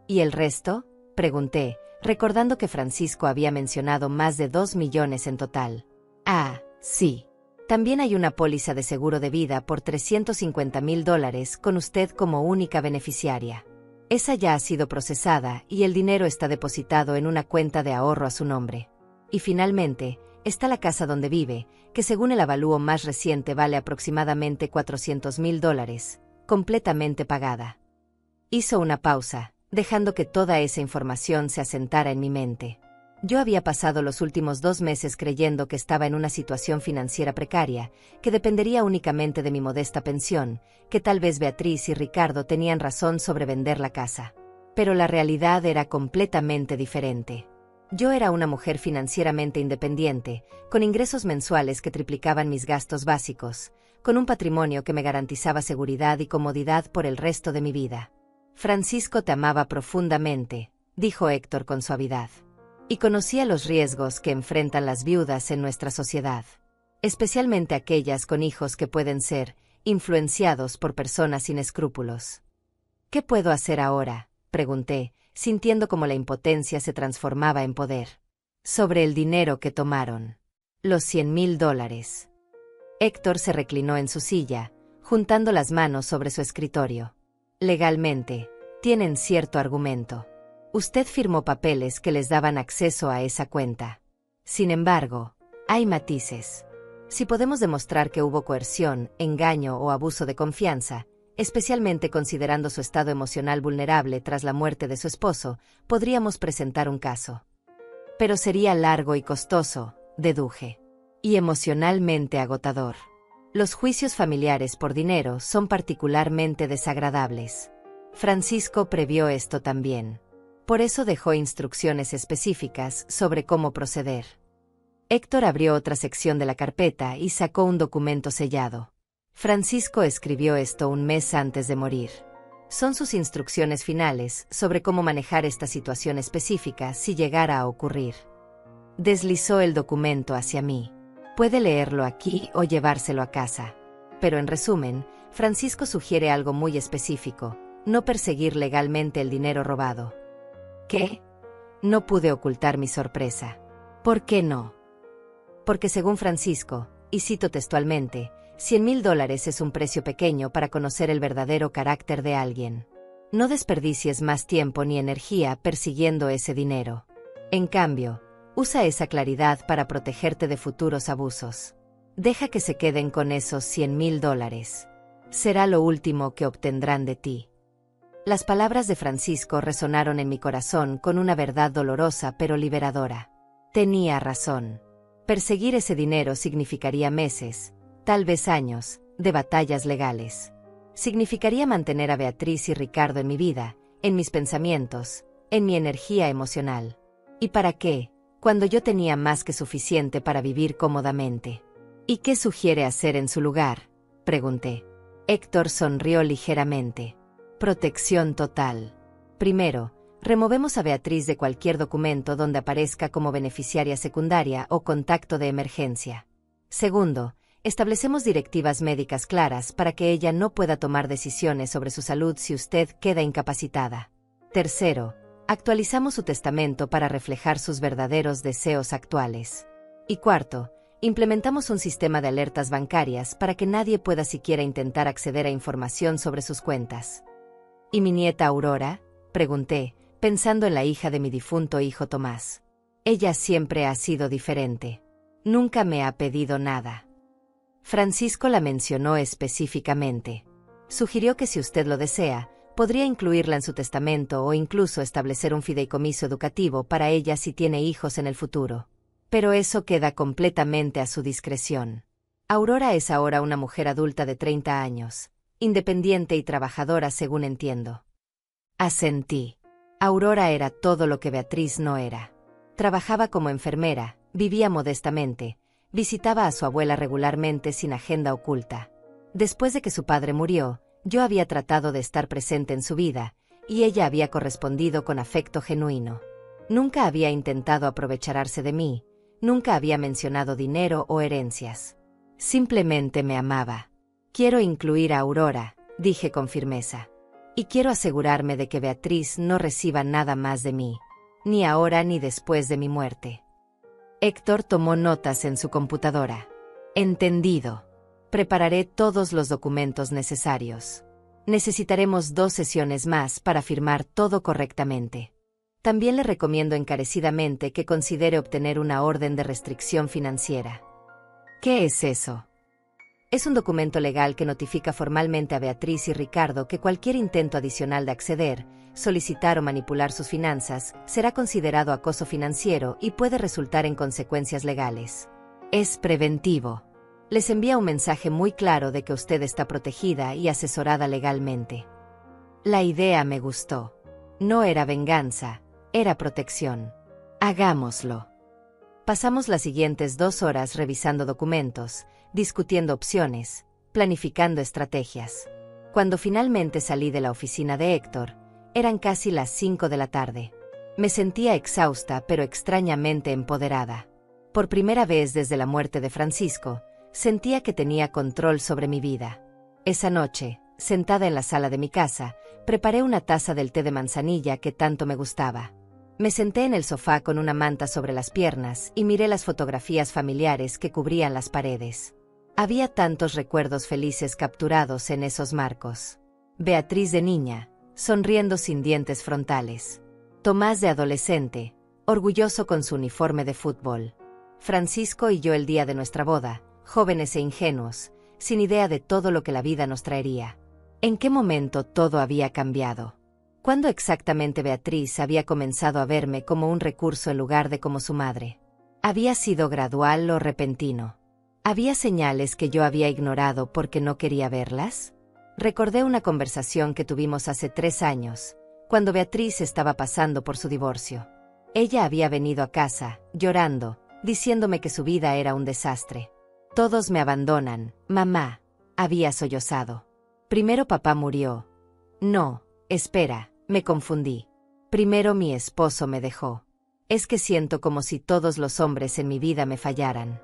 ¿Y el resto?, pregunté, recordando que Francisco había mencionado más de 2 millones en total. Ah, sí. También hay una póliza de seguro de vida por $350,000 con usted como única beneficiaria. Esa ya ha sido procesada y el dinero está depositado en una cuenta de ahorro a su nombre. Y finalmente, está la casa donde vive, que según el avalúo más reciente vale aproximadamente $400,000, completamente pagada. Hizo una pausa, dejando que toda esa información se asentara en mi mente. Yo había pasado los últimos 2 meses creyendo que estaba en una situación financiera precaria, que dependería únicamente de mi modesta pensión, que tal vez Beatriz y Ricardo tenían razón sobre vender la casa. Pero la realidad era completamente diferente. Yo era una mujer financieramente independiente, con ingresos mensuales que triplicaban mis gastos básicos, con un patrimonio que me garantizaba seguridad y comodidad por el resto de mi vida. Francisco te amaba profundamente, dijo Héctor con suavidad. Y conocía los riesgos que enfrentan las viudas en nuestra sociedad, especialmente aquellas con hijos que pueden ser influenciados por personas sin escrúpulos. ¿Qué puedo hacer ahora?, pregunté, sintiendo como la impotencia se transformaba en poder. Sobre el dinero que tomaron. Los $100,000. Héctor se reclinó en su silla, juntando las manos sobre su escritorio. Legalmente, tienen cierto argumento. Usted firmó papeles que les daban acceso a esa cuenta. Sin embargo, hay matices. Si podemos demostrar que hubo coerción, engaño o abuso de confianza, especialmente considerando su estado emocional vulnerable tras la muerte de su esposo, podríamos presentar un caso. Pero sería largo y costoso, deduje. Y emocionalmente agotador. Los juicios familiares por dinero son particularmente desagradables. Francisco previó esto también. Por eso dejó instrucciones específicas sobre cómo proceder. Héctor abrió otra sección de la carpeta y sacó un documento sellado. Francisco escribió esto un mes antes de morir. Son sus instrucciones finales sobre cómo manejar esta situación específica si llegara a ocurrir. Deslizó el documento hacia mí. Puede leerlo aquí o llevárselo a casa. Pero en resumen, Francisco sugiere algo muy específico: no perseguir legalmente el dinero robado. ¿Qué? No pude ocultar mi sorpresa. ¿Por qué no? Porque según Francisco, y cito textualmente, $100,000 es un precio pequeño para conocer el verdadero carácter de alguien. No desperdicies más tiempo ni energía persiguiendo ese dinero. En cambio, usa esa claridad para protegerte de futuros abusos. Deja que se queden con esos $100,000. Será lo último que obtendrán de ti. Las palabras de Francisco resonaron en mi corazón con una verdad dolorosa pero liberadora. Tenía razón. Perseguir ese dinero significaría meses, tal vez años, de batallas legales. Significaría mantener a Beatriz y Ricardo en mi vida, en mis pensamientos, en mi energía emocional. ¿Y para qué, cuando yo tenía más que suficiente para vivir cómodamente? ¿Y qué sugiere hacer en su lugar?, pregunté. Héctor sonrió ligeramente. Protección total. Primero, Removemos a Beatriz de cualquier documento donde aparezca como beneficiaria secundaria o contacto de emergencia. Segundo, establecemos directivas médicas claras para que ella no pueda tomar decisiones sobre su salud si usted queda incapacitada. Tercero, actualizamos su testamento para reflejar sus verdaderos deseos actuales. Y cuarto, implementamos un sistema de alertas bancarias para que nadie pueda siquiera intentar acceder a información sobre sus cuentas. ¿Y mi nieta Aurora?, pregunté, pensando en la hija de mi difunto hijo Tomás. Ella siempre ha sido diferente. Nunca me ha pedido nada. Francisco la mencionó específicamente. Sugirió que si usted lo desea, podría incluirla en su testamento o incluso establecer un fideicomiso educativo para ella si tiene hijos en el futuro. Pero eso queda completamente a su discreción. Aurora es ahora una mujer adulta de 30 años, independiente y trabajadora según entiendo. Asentí. Aurora era todo lo que Beatriz no era. Trabajaba como enfermera, vivía modestamente, visitaba a su abuela regularmente sin agenda oculta. Después de que su padre murió, yo había tratado de estar presente en su vida, y ella había correspondido con afecto genuino. Nunca había intentado aprovecharse de mí, nunca había mencionado dinero o herencias. Simplemente me amaba. Quiero incluir a Aurora, dije con firmeza. Y quiero asegurarme de que Beatriz no reciba nada más de mí, ni ahora ni después de mi muerte. Héctor tomó notas en su computadora. Entendido. Prepararé todos los documentos necesarios. Necesitaremos 2 sesiones más para firmar todo correctamente. También le recomiendo encarecidamente que considere obtener una orden de restricción financiera. ¿Qué es eso? Es un documento legal que notifica formalmente a Beatriz y Ricardo que cualquier intento adicional de acceder, solicitar o manipular sus finanzas será considerado acoso financiero y puede resultar en consecuencias legales. Es preventivo. Les envía un mensaje muy claro de que usted está protegida y asesorada legalmente. La idea me gustó. No era venganza, era protección. Hagámoslo. Pasamos las siguientes 2 horas revisando documentos, discutiendo opciones, planificando estrategias. Cuando finalmente salí de la oficina de Héctor, eran casi las 5 de la tarde. Me sentía exhausta pero extrañamente empoderada. Por primera vez desde la muerte de Francisco, sentía que tenía control sobre mi vida. Esa noche, sentada en la sala de mi casa, preparé una taza del té de manzanilla que tanto me gustaba. Me senté en el sofá con una manta sobre las piernas y miré las fotografías familiares que cubrían las paredes. Había tantos recuerdos felices capturados en esos marcos. Beatriz de niña, sonriendo sin dientes frontales. Tomás de adolescente, orgulloso con su uniforme de fútbol. Francisco y yo el día de nuestra boda, jóvenes e ingenuos, sin idea de todo lo que la vida nos traería. ¿En qué momento todo había cambiado? ¿Cuándo exactamente Beatriz había comenzado a verme como un recurso en lugar de como su madre? ¿Había sido gradual o repentino? ¿Había señales que yo había ignorado porque no quería verlas? Recordé una conversación que tuvimos hace 3 años, cuando Beatriz estaba pasando por su divorcio. Ella había venido a casa, llorando, diciéndome que su vida era un desastre. Todos me abandonan, mamá, había sollozado. Primero papá murió. No, espera, me confundí. Primero mi esposo me dejó. Es que siento como si todos los hombres en mi vida me fallaran.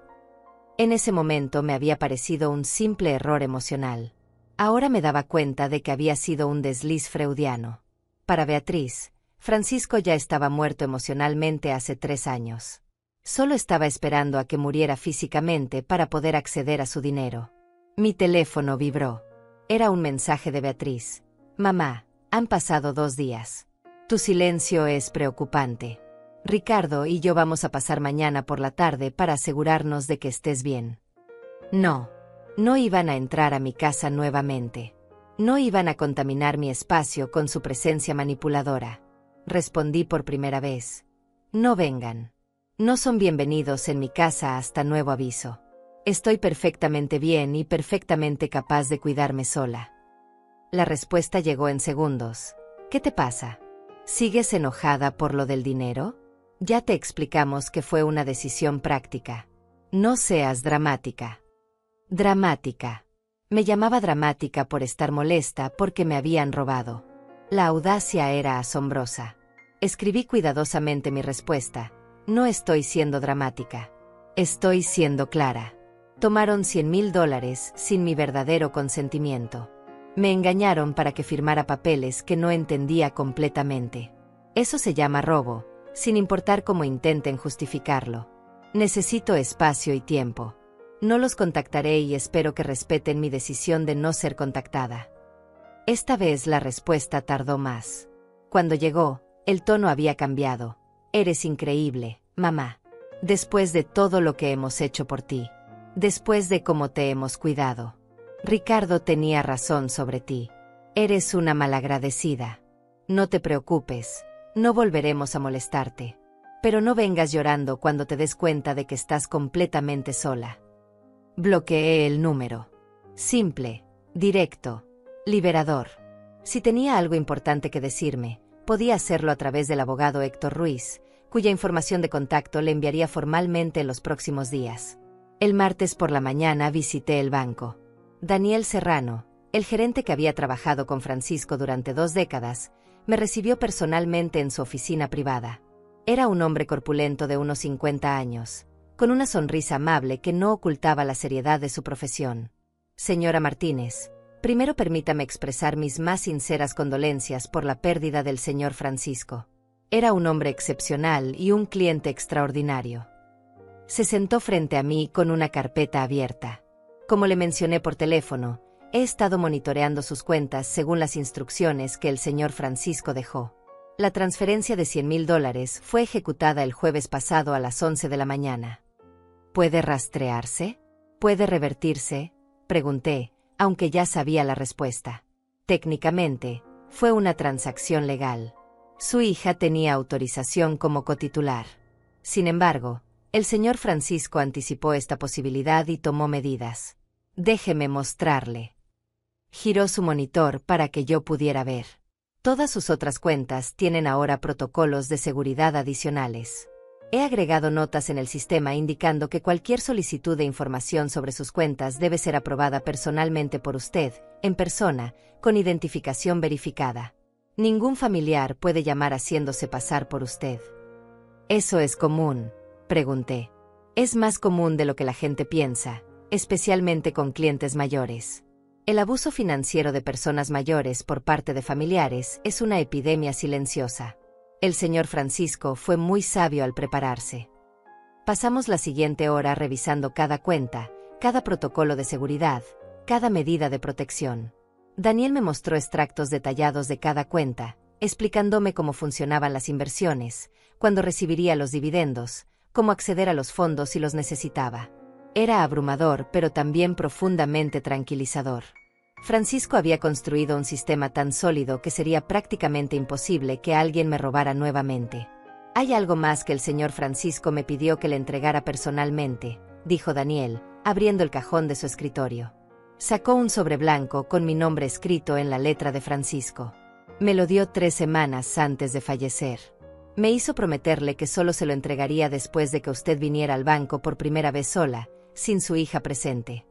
En ese momento me había parecido un simple error emocional. Ahora me daba cuenta de que había sido un desliz freudiano. Para Beatriz, Francisco ya estaba muerto emocionalmente hace 3 años. Solo estaba esperando a que muriera físicamente para poder acceder a su dinero. Mi teléfono vibró. Era un mensaje de Beatriz. Mamá, han pasado 2 días. Tu silencio es preocupante. Ricardo y yo vamos a pasar mañana por la tarde para asegurarnos de que estés bien. No. No iban a entrar a mi casa nuevamente. No iban a contaminar mi espacio con su presencia manipuladora. Respondí por primera vez. No vengan. No son bienvenidos en mi casa hasta nuevo aviso. Estoy perfectamente bien y perfectamente capaz de cuidarme sola. La respuesta llegó en segundos. ¿Qué te pasa? ¿Sigues enojada por lo del dinero? Ya te explicamos que fue una decisión práctica. No seas dramática. Dramática. Me llamaba dramática por estar molesta porque me habían robado. La audacia era asombrosa. Escribí cuidadosamente mi respuesta. No estoy siendo dramática. Estoy siendo clara. Tomaron $100,000 sin mi verdadero consentimiento. Me engañaron para que firmara papeles que no entendía completamente. Eso se llama robo, sin importar cómo intenten justificarlo. Necesito espacio y tiempo. No los contactaré y espero que respeten mi decisión de no ser contactada. Esta vez la respuesta tardó más. Cuando llegó, el tono había cambiado. Eres increíble, mamá. Después de todo lo que hemos hecho por ti. Después de cómo te hemos cuidado. Ricardo tenía razón sobre ti. Eres una malagradecida. No te preocupes, no volveremos a molestarte. Pero no vengas llorando cuando te des cuenta de que estás completamente sola. Bloqueé el número. Simple, directo, liberador. Si tenía algo importante que decirme, podía hacerlo a través del abogado Héctor Ruiz, cuya información de contacto le enviaría formalmente en los próximos días. El martes por la mañana visité el banco. Daniel Serrano, el gerente que había trabajado con Francisco durante 2 décadas, me recibió personalmente en su oficina privada. Era un hombre corpulento de unos 50 años, con una sonrisa amable que no ocultaba la seriedad de su profesión. Señora Martínez, primero permítame expresar mis más sinceras condolencias por la pérdida del señor Francisco. Era un hombre excepcional y un cliente extraordinario. Se sentó frente a mí con una carpeta abierta. Como le mencioné por teléfono, he estado monitoreando sus cuentas según las instrucciones que el señor Francisco dejó. La transferencia de $100,000 fue ejecutada el jueves pasado a las 11 de la mañana. ¿Puede rastrearse? ¿Puede revertirse? Pregunté, aunque ya sabía la respuesta. Técnicamente, fue una transacción legal. Su hija tenía autorización como cotitular. Sin embargo, el señor Francisco anticipó esta posibilidad y tomó medidas. Déjeme mostrarle. Giró su monitor para que yo pudiera ver. Todas sus otras cuentas tienen ahora protocolos de seguridad adicionales. He agregado notas en el sistema indicando que cualquier solicitud de información sobre sus cuentas debe ser aprobada personalmente por usted, en persona, con identificación verificada. Ningún familiar puede llamar haciéndose pasar por usted. ¿Eso es común?, pregunté. Es más común de lo que la gente piensa, especialmente con clientes mayores. El abuso financiero de personas mayores por parte de familiares es una epidemia silenciosa. El señor Francisco fue muy sabio al prepararse. Pasamos la siguiente hora revisando cada cuenta, cada protocolo de seguridad, cada medida de protección. Daniel me mostró extractos detallados de cada cuenta, explicándome cómo funcionaban las inversiones, cuándo recibiría los dividendos, cómo acceder a los fondos si los necesitaba. Era abrumador, pero también profundamente tranquilizador. Francisco había construido un sistema tan sólido que sería prácticamente imposible que alguien me robara nuevamente. Hay algo más que el señor Francisco me pidió que le entregara personalmente, dijo Daniel, abriendo el cajón de su escritorio. Sacó un sobre blanco con mi nombre escrito en la letra de Francisco. Me lo dio 3 semanas antes de fallecer. Me hizo prometerle que solo se lo entregaría después de que usted viniera al banco por primera vez sola, sin su hija presente.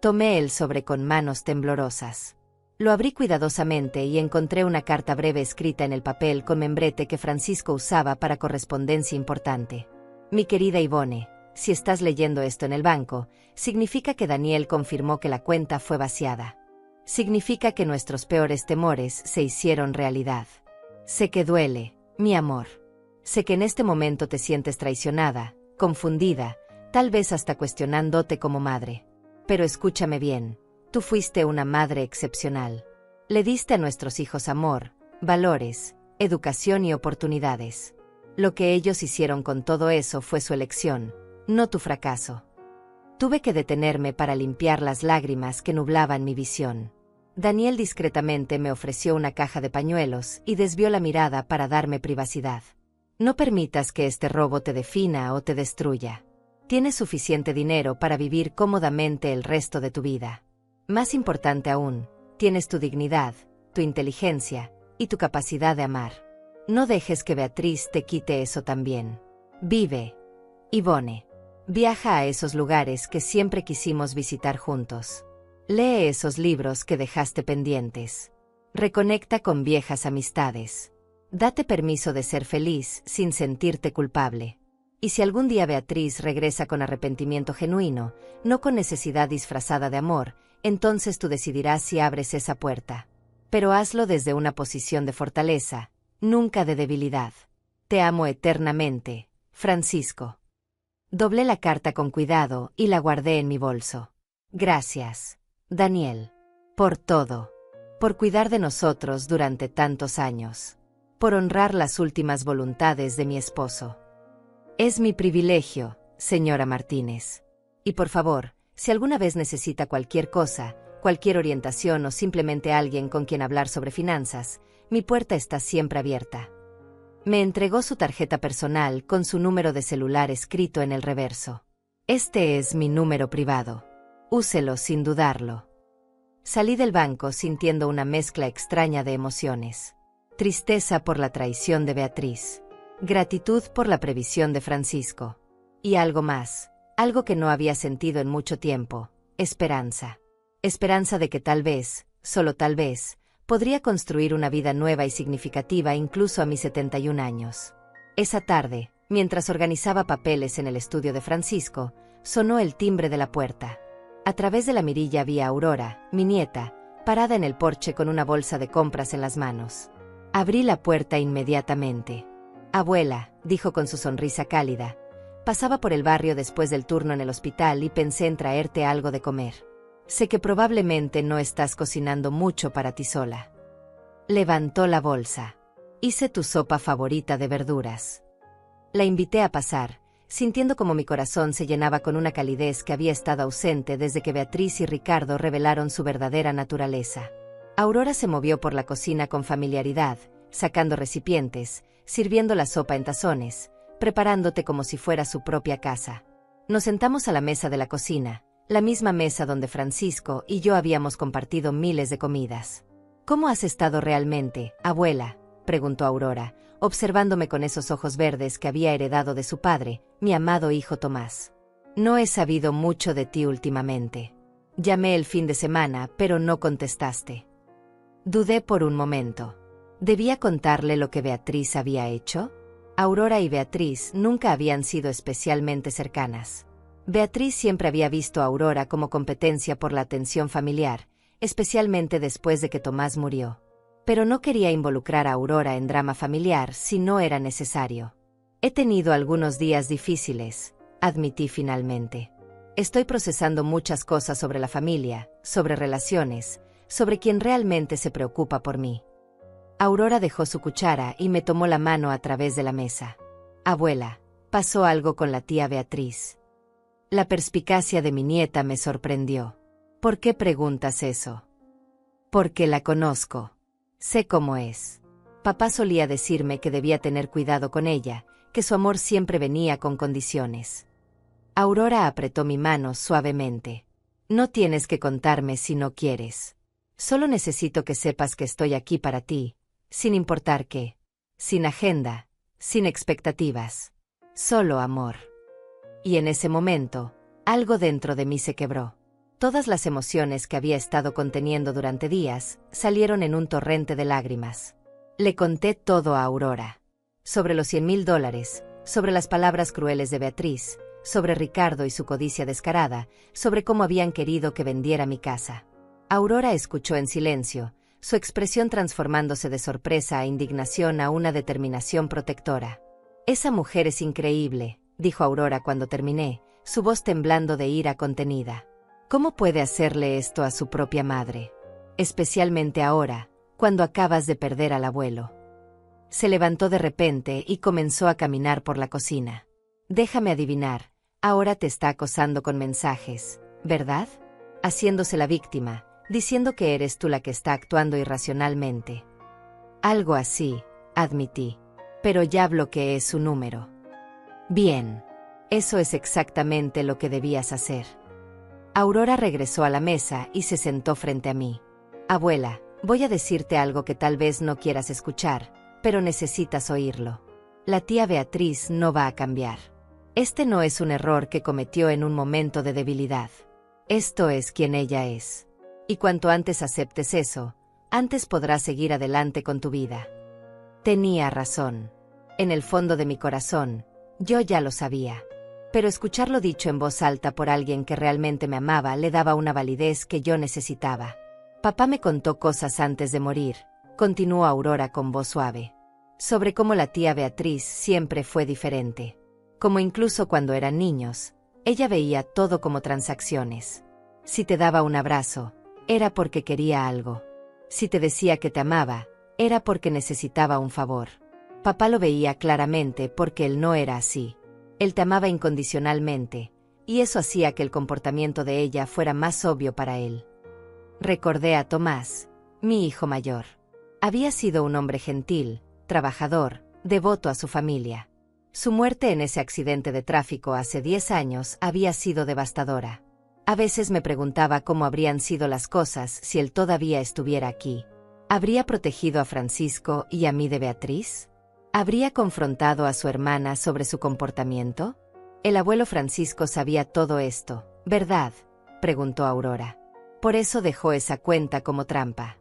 Tomé el sobre con manos temblorosas. Lo abrí cuidadosamente y encontré una carta breve escrita en el papel con membrete que Francisco usaba para correspondencia importante. Mi querida Ivone, si estás leyendo esto en el banco, significa que Daniel confirmó que la cuenta fue vaciada. Significa que nuestros peores temores se hicieron realidad. Sé que duele, mi amor. Sé que en este momento te sientes traicionada, confundida, tal vez hasta cuestionándote como madre. Pero escúchame bien, tú fuiste una madre excepcional. Le diste a nuestros hijos amor, valores, educación y oportunidades. Lo que ellos hicieron con todo eso fue su elección, no tu fracaso. Tuve que detenerme para limpiar las lágrimas que nublaban mi visión. Daniel discretamente me ofreció una caja de pañuelos y desvió la mirada para darme privacidad. No permitas que este robo te defina o te destruya. Tienes suficiente dinero para vivir cómodamente el resto de tu vida. Más importante aún, tienes tu dignidad, tu inteligencia y tu capacidad de amar. No dejes que Beatriz te quite eso también. Vive. Ivone. Viaja a esos lugares que siempre quisimos visitar juntos. Lee esos libros que dejaste pendientes. Reconecta con viejas amistades. Date permiso de ser feliz sin sentirte culpable. Y si algún día Beatriz regresa con arrepentimiento genuino, no con necesidad disfrazada de amor, entonces tú decidirás si abres esa puerta. Pero hazlo desde una posición de fortaleza, nunca de debilidad. Te amo eternamente, Francisco. Doblé la carta con cuidado y la guardé en mi bolso. Gracias, Daniel, por todo. Por cuidar de nosotros durante tantos años. Por honrar las últimas voluntades de mi esposo. Es mi privilegio, señora Martínez. Y por favor, si alguna vez necesita cualquier cosa, cualquier orientación o simplemente alguien con quien hablar sobre finanzas, mi puerta está siempre abierta. Me entregó su tarjeta personal con su número de celular escrito en el reverso. Este es mi número privado. Úselo sin dudarlo. Salí del banco sintiendo una mezcla extraña de emociones. Tristeza por la traición de Beatriz. Gratitud por la previsión de Francisco. Y algo más, algo que no había sentido en mucho tiempo, esperanza. Esperanza de que tal vez, solo tal vez, podría construir una vida nueva y significativa incluso a mis 71 años. Esa tarde, mientras organizaba papeles en el estudio de Francisco, sonó el timbre de la puerta. A través de la mirilla vi a Aurora, mi nieta, parada en el porche con una bolsa de compras en las manos. Abrí la puerta inmediatamente. Abuela, dijo con su sonrisa cálida. Pasaba por el barrio después del turno en el hospital y pensé en traerte algo de comer. Sé que probablemente no estás cocinando mucho para ti sola. Levantó la bolsa. Hice tu sopa favorita de verduras. La invité a pasar, sintiendo como mi corazón se llenaba con una calidez que había estado ausente desde que Beatriz y Ricardo revelaron su verdadera naturaleza. Aurora se movió por la cocina con familiaridad, sacando recipientes, sirviendo la sopa en tazones, preparándote como si fuera su propia casa. Nos sentamos a la mesa de la cocina, la misma mesa donde Francisco y yo habíamos compartido miles de comidas. ¿Cómo has estado realmente, abuela?, preguntó Aurora, observándome con esos ojos verdes que había heredado de su padre, mi amado hijo Tomás. No he sabido mucho de ti últimamente. Llamé el fin de semana, pero no contestaste. Dudé por un momento. ¿Debía contarle lo que Beatriz había hecho? Aurora y Beatriz nunca habían sido especialmente cercanas. Beatriz siempre había visto a Aurora como competencia por la atención familiar, especialmente después de que Tomás murió. Pero no quería involucrar a Aurora en drama familiar si no era necesario. He tenido algunos días difíciles, admití finalmente. Estoy procesando muchas cosas sobre la familia, sobre relaciones, sobre quien realmente se preocupa por mí. Aurora dejó su cuchara y me tomó la mano a través de la mesa. Abuela, pasó algo con la tía Beatriz. La perspicacia de mi nieta me sorprendió. ¿Por qué preguntas eso? Porque la conozco. Sé cómo es. Papá solía decirme que debía tener cuidado con ella, que su amor siempre venía con condiciones. Aurora apretó mi mano suavemente. No tienes que contarme si no quieres. Solo necesito que sepas que estoy aquí para ti, sin importar qué. Sin agenda, sin expectativas. Solo amor. Y en ese momento, algo dentro de mí se quebró. Todas las emociones que había estado conteniendo durante días salieron en un torrente de lágrimas. Le conté todo a Aurora. Sobre los $100,000, sobre las palabras crueles de Beatriz, sobre Ricardo y su codicia descarada, sobre cómo habían querido que vendiera mi casa. Aurora escuchó en silencio, su expresión transformándose de sorpresa a indignación a una determinación protectora. Esa mujer es increíble, dijo Aurora cuando terminé, su voz temblando de ira contenida. ¿Cómo puede hacerle esto a su propia madre? Especialmente ahora, cuando acabas de perder al abuelo. Se levantó de repente y comenzó a caminar por la cocina. Déjame adivinar, ahora te está acosando con mensajes, ¿verdad? Haciéndose la víctima, diciendo que eres tú la que está actuando irracionalmente. Algo así, admití. Pero ya bloqueé su número. Bien. Eso es exactamente lo que debías hacer. Aurora regresó a la mesa y se sentó frente a mí. Abuela, voy a decirte algo que tal vez no quieras escuchar, pero necesitas oírlo. La tía Beatriz no va a cambiar. Este no es un error que cometió en un momento de debilidad. Esto es quien ella es. Y cuanto antes aceptes eso, antes podrás seguir adelante con tu vida. Tenía razón. En el fondo de mi corazón, yo ya lo sabía. Pero escucharlo dicho en voz alta por alguien que realmente me amaba le daba una validez que yo necesitaba. Papá me contó cosas antes de morir, continuó Aurora con voz suave, sobre cómo la tía Beatriz siempre fue diferente. Como incluso cuando eran niños, ella veía todo como transacciones. Si te daba un abrazo, era porque quería algo. Si te decía que te amaba, era porque necesitaba un favor. Papá lo veía claramente porque él no era así. Él te amaba incondicionalmente, y eso hacía que el comportamiento de ella fuera más obvio para él. Recordé a Tomás, mi hijo mayor. Había sido un hombre gentil, trabajador, devoto a su familia. Su muerte en ese accidente de tráfico hace 10 años había sido devastadora. A veces me preguntaba cómo habrían sido las cosas si él todavía estuviera aquí. ¿Habría protegido a Francisco y a mí de Beatriz? ¿Habría confrontado a su hermana sobre su comportamiento? El abuelo Francisco sabía todo esto, ¿verdad?, preguntó Aurora. Por eso dejó esa cuenta como trampa.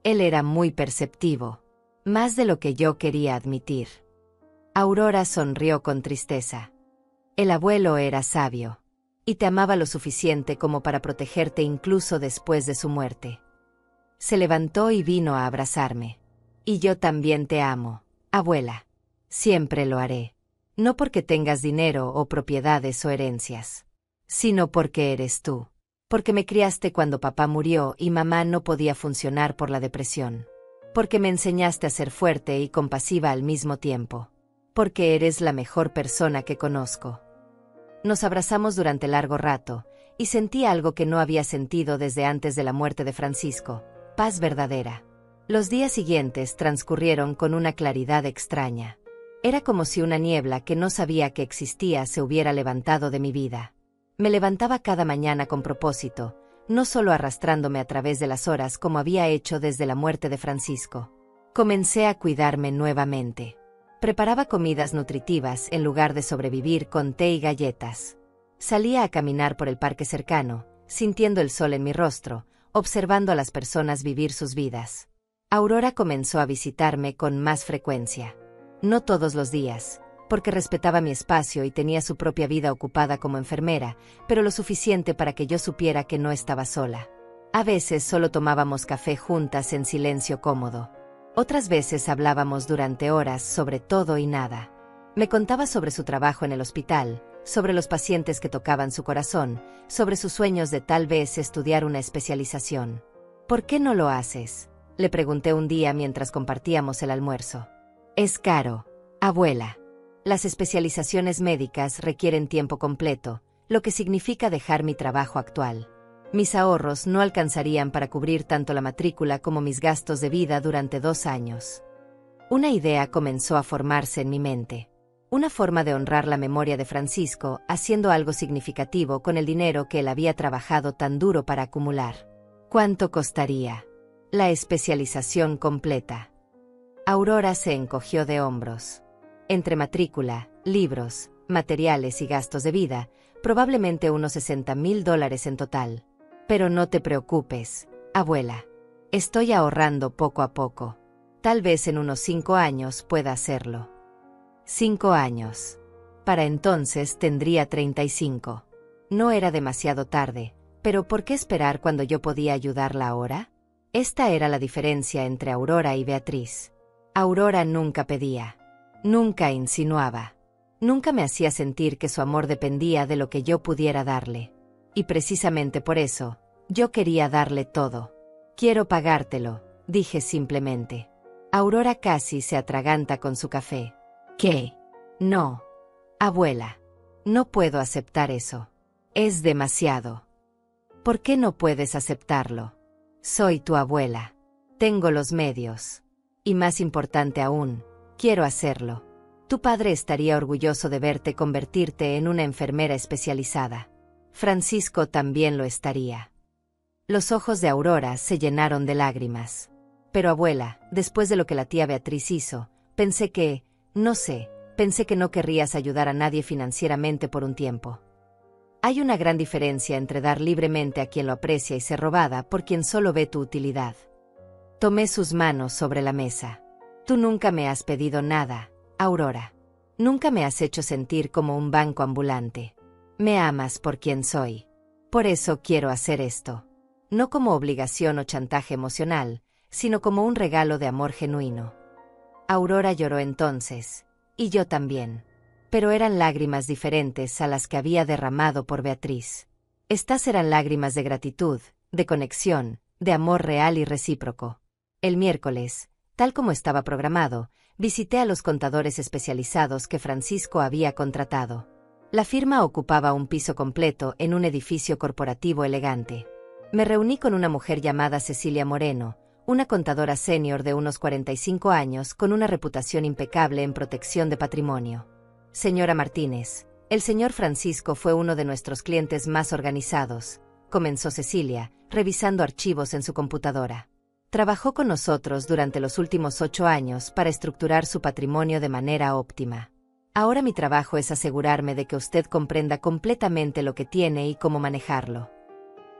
Él era muy perceptivo, más de lo que yo quería admitir. Aurora sonrió con tristeza. El abuelo era sabio, y te amaba lo suficiente como para protegerte incluso después de su muerte. Se levantó y vino a abrazarme. Y yo también te amo, abuela. Siempre lo haré. No porque tengas dinero o propiedades o herencias, sino porque eres tú. Porque me criaste cuando papá murió y mamá no podía funcionar por la depresión. Porque me enseñaste a ser fuerte y compasiva al mismo tiempo. Porque eres la mejor persona que conozco. Nos abrazamos durante largo rato, y sentí algo que no había sentido desde antes de la muerte de Francisco, paz verdadera. Los días siguientes transcurrieron con una claridad extraña. Era como si una niebla que no sabía que existía se hubiera levantado de mi vida. Me levantaba cada mañana con propósito, no solo arrastrándome a través de las horas como había hecho desde la muerte de Francisco. Comencé a cuidarme nuevamente. Preparaba comidas nutritivas en lugar de sobrevivir con té y galletas. Salía a caminar por el parque cercano, sintiendo el sol en mi rostro, observando a las personas vivir sus vidas. Aurora comenzó a visitarme con más frecuencia. No todos los días, porque respetaba mi espacio y tenía su propia vida ocupada como enfermera, pero lo suficiente para que yo supiera que no estaba sola. A veces solo tomábamos café juntas en silencio cómodo. Otras veces hablábamos durante horas sobre todo y nada. Me contaba sobre su trabajo en el hospital, sobre los pacientes que tocaban su corazón, sobre sus sueños de tal vez estudiar una especialización. ¿Por qué no lo haces?, le pregunté un día mientras compartíamos el almuerzo. Es caro, abuela. Las especializaciones médicas requieren tiempo completo, lo que significa dejar mi trabajo actual. Mis ahorros no alcanzarían para cubrir tanto la matrícula como mis gastos de vida durante 2 años. Una idea comenzó a formarse en mi mente. Una forma de honrar la memoria de Francisco, haciendo algo significativo con el dinero que él había trabajado tan duro para acumular. ¿Cuánto costaría? La especialización completa. Aurora se encogió de hombros. Entre matrícula, libros, materiales y gastos de vida, probablemente unos $60,000 en total. Pero no te preocupes, abuela. Estoy ahorrando poco a poco. Tal vez en unos 5 años pueda hacerlo. 5 años. Para entonces tendría 35. No era demasiado tarde, pero ¿por qué esperar cuando yo podía ayudarla ahora? Esta era la diferencia entre Aurora y Beatriz. Aurora nunca pedía. Nunca insinuaba. Nunca me hacía sentir que su amor dependía de lo que yo pudiera darle. Y precisamente por eso, yo quería darle todo. Quiero pagártelo, dije simplemente. Aurora casi se atraganta con su café. ¿Qué? No. Abuela. No puedo aceptar eso. Es demasiado. ¿Por qué no puedes aceptarlo? Soy tu abuela. Tengo los medios. Y más importante aún, quiero hacerlo. Tu padre estaría orgulloso de verte convertirte en una enfermera especializada. Francisco también lo estaría. Los ojos de Aurora se llenaron de lágrimas. Pero abuela, después de lo que la tía Beatriz hizo, pensé que no querrías ayudar a nadie financieramente por un tiempo. Hay una gran diferencia entre dar libremente a quien lo aprecia y ser robada por quien solo ve tu utilidad. Tomé sus manos sobre la mesa. Tú nunca me has pedido nada, Aurora. Nunca me has hecho sentir como un banco ambulante. Me amas por quien soy. Por eso quiero hacer esto. No como obligación o chantaje emocional, sino como un regalo de amor genuino. Aurora lloró entonces, y yo también. Pero eran lágrimas diferentes a las que había derramado por Beatriz. Estas eran lágrimas de gratitud, de conexión, de amor real y recíproco. El miércoles, tal como estaba programado, visité a los contadores especializados que Francisco había contratado. La firma ocupaba un piso completo en un edificio corporativo elegante. Me reuní con una mujer llamada Cecilia Moreno, una contadora senior de unos 45 años con una reputación impecable en protección de patrimonio. Señora Martínez, el señor Francisco fue uno de nuestros clientes más organizados, comenzó Cecilia, revisando archivos en su computadora. Trabajó con nosotros durante los últimos 8 años para estructurar su patrimonio de manera óptima. Ahora mi trabajo es asegurarme de que usted comprenda completamente lo que tiene y cómo manejarlo.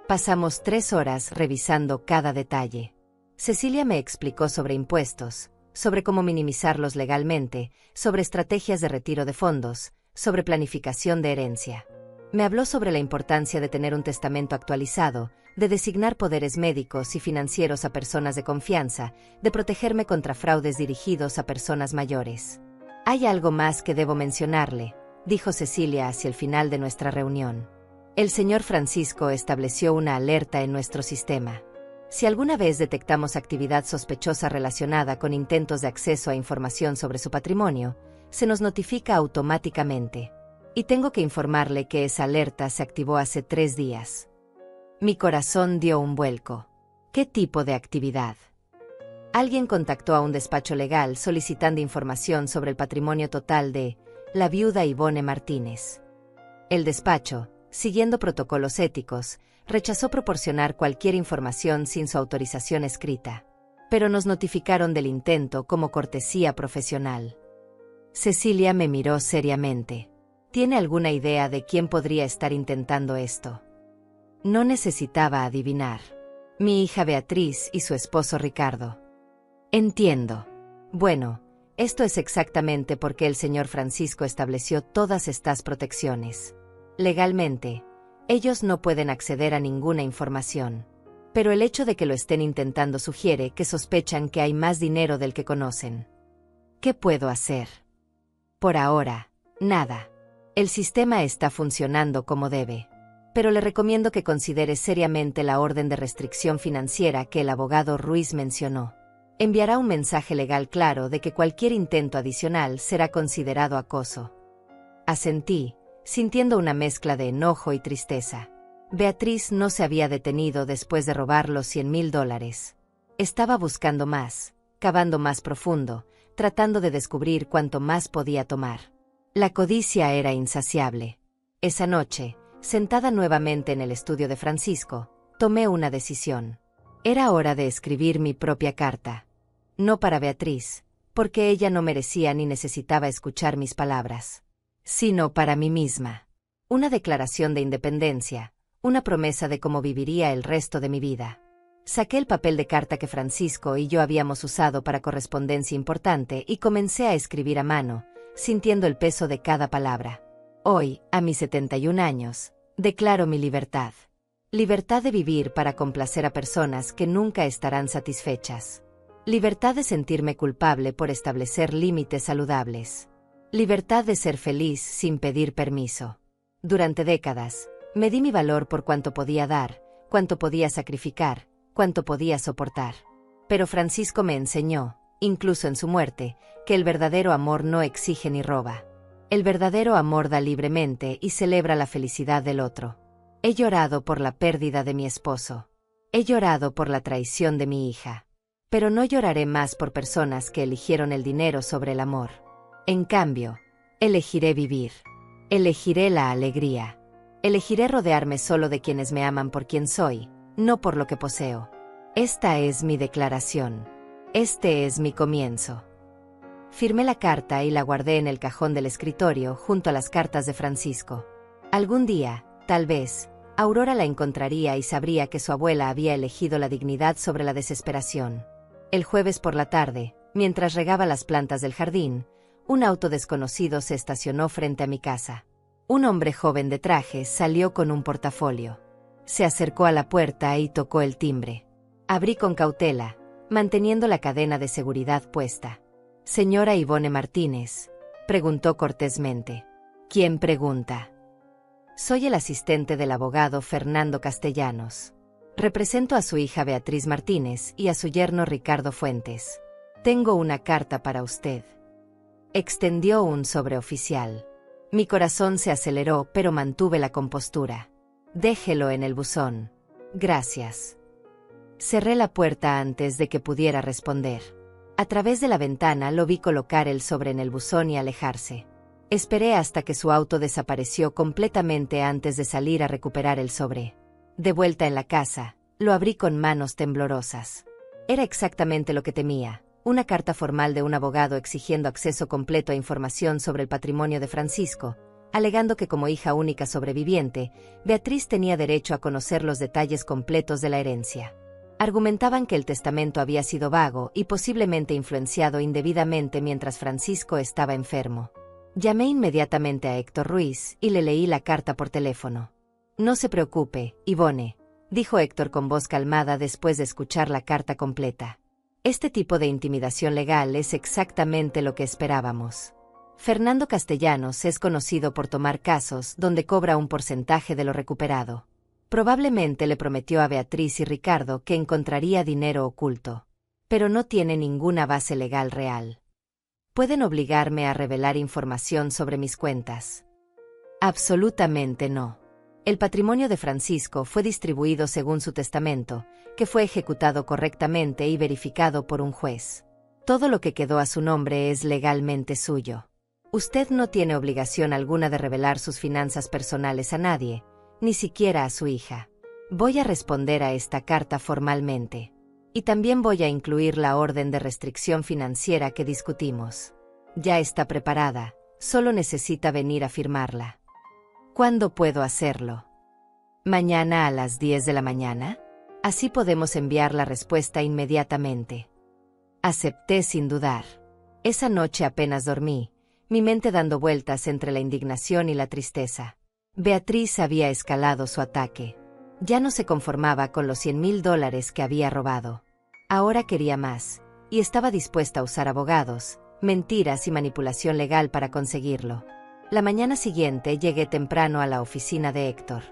Pasamos 3 horas revisando cada detalle. Cecilia me explicó sobre impuestos, sobre cómo minimizarlos legalmente, sobre estrategias de retiro de fondos, sobre planificación de herencia. Me habló sobre la importancia de tener un testamento actualizado, de designar poderes médicos y financieros a personas de confianza, de protegerme contra fraudes dirigidos a personas mayores. Hay algo más que debo mencionarle, dijo Cecilia hacia el final de nuestra reunión. El señor Francisco estableció una alerta en nuestro sistema. Si alguna vez detectamos actividad sospechosa relacionada con intentos de acceso a información sobre su patrimonio, se nos notifica automáticamente. Y tengo que informarle que esa alerta se activó hace 3 días. Mi corazón dio un vuelco. ¿Qué tipo de actividad? Alguien contactó a un despacho legal solicitando información sobre el patrimonio total de la viuda Ivone Martínez. El despacho, siguiendo protocolos éticos, rechazó proporcionar cualquier información sin su autorización escrita. Pero nos notificaron del intento como cortesía profesional. Cecilia me miró seriamente. ¿Tiene alguna idea de quién podría estar intentando esto? No necesitaba adivinar. Mi hija Beatriz y su esposo Ricardo. Entiendo. Bueno, esto es exactamente porque el señor Francisco estableció todas estas protecciones. Legalmente, ellos no pueden acceder a ninguna información. Pero el hecho de que lo estén intentando sugiere que sospechan que hay más dinero del que conocen. ¿Qué puedo hacer? Por ahora, nada. El sistema está funcionando como debe. Pero le recomiendo que considere seriamente la orden de restricción financiera que el abogado Ruiz mencionó. Enviará un mensaje legal claro de que cualquier intento adicional será considerado acoso. Asentí, sintiendo una mezcla de enojo y tristeza. Beatriz no se había detenido después de robar los $100,000. Estaba buscando más, cavando más profundo, tratando de descubrir cuánto más podía tomar. La codicia era insaciable. Esa noche, sentada nuevamente en el estudio de Francisco, tomé una decisión. Era hora de escribir mi propia carta. No para Beatriz, porque ella no merecía ni necesitaba escuchar mis palabras, sino para mí misma. Una declaración de independencia, una promesa de cómo viviría el resto de mi vida. Saqué el papel de carta que Francisco y yo habíamos usado para correspondencia importante y comencé a escribir a mano, sintiendo el peso de cada palabra. Hoy, a mis 71 años, declaro mi libertad. Libertad de vivir para complacer a personas que nunca estarán satisfechas. Libertad de sentirme culpable por establecer límites saludables. Libertad de ser feliz sin pedir permiso. Durante décadas, me di mi valor por cuánto podía dar, cuánto podía sacrificar, cuánto podía soportar. Pero Francisco me enseñó, incluso en su muerte, que el verdadero amor no exige ni roba. El verdadero amor da libremente y celebra la felicidad del otro. He llorado por la pérdida de mi esposo. He llorado por la traición de mi hija. Pero no lloraré más por personas que eligieron el dinero sobre el amor. En cambio, elegiré vivir. Elegiré la alegría. Elegiré rodearme solo de quienes me aman por quien soy, no por lo que poseo. Esta es mi declaración. Este es mi comienzo. Firmé la carta y la guardé en el cajón del escritorio junto a las cartas de Francisco. Algún día, tal vez, Aurora la encontraría y sabría que su abuela había elegido la dignidad sobre la desesperación. El jueves por la tarde, Mientras regaba las plantas del jardín, un auto desconocido se estacionó frente a mi casa. Un hombre joven de traje salió con un portafolio. Se acercó a la puerta y tocó el timbre. Abrí con cautela, manteniendo la cadena de seguridad puesta. «Señora Ivone Martínez», preguntó cortésmente. «¿Quién pregunta?» «Soy el asistente del abogado Fernando Castellanos. Represento a su hija Beatriz Martínez y a su yerno Ricardo Fuentes. Tengo una carta para usted». Extendió un sobreoficial. Mi corazón se aceleró, pero mantuve la compostura. «Déjelo en el buzón. Gracias». Cerré la puerta antes de que pudiera responder. A través de la ventana lo vi colocar el sobre en el buzón y alejarse. Esperé hasta que su auto desapareció completamente antes de salir a recuperar el sobre. De vuelta en la casa, lo abrí con manos temblorosas. Era exactamente lo que temía. Una carta formal de un abogado exigiendo acceso completo a información sobre el patrimonio de Francisco, alegando que como hija única sobreviviente, Beatriz tenía derecho a conocer los detalles completos de la herencia. Argumentaban que el testamento había sido vago y posiblemente influenciado indebidamente mientras Francisco estaba enfermo. Llamé inmediatamente a Héctor Ruiz y le leí la carta por teléfono. «No se preocupe, Ivone», dijo Héctor con voz calmada después de escuchar la carta completa. «Este tipo de intimidación legal es exactamente lo que esperábamos. Fernando Castellanos es conocido por tomar casos donde cobra un porcentaje de lo recuperado. Probablemente le prometió a Beatriz y Ricardo que encontraría dinero oculto. Pero no tiene ninguna base legal real. ¿Pueden obligarme a revelar información sobre mis cuentas?» «Absolutamente no. El patrimonio de Francisco fue distribuido según su testamento, que fue ejecutado correctamente y verificado por un juez. Todo lo que quedó a su nombre es legalmente suyo. Usted no tiene obligación alguna de revelar sus finanzas personales a nadie, ni siquiera a su hija. Voy a responder a esta carta formalmente. Y también voy a incluir la orden de restricción financiera que discutimos. Ya está preparada, solo necesita venir a firmarla». «¿Cuándo puedo hacerlo?» «Mañana a las 10 de la mañana. Así podemos enviar la respuesta inmediatamente». Acepté sin dudar. Esa noche apenas dormí, mi mente dando vueltas entre la indignación y la tristeza. Beatriz había escalado su ataque. Ya no se conformaba con los $100,000 que había robado. Ahora quería más, y estaba dispuesta a usar abogados, mentiras y manipulación legal para conseguirlo. La mañana siguiente llegué temprano a la oficina de Héctor.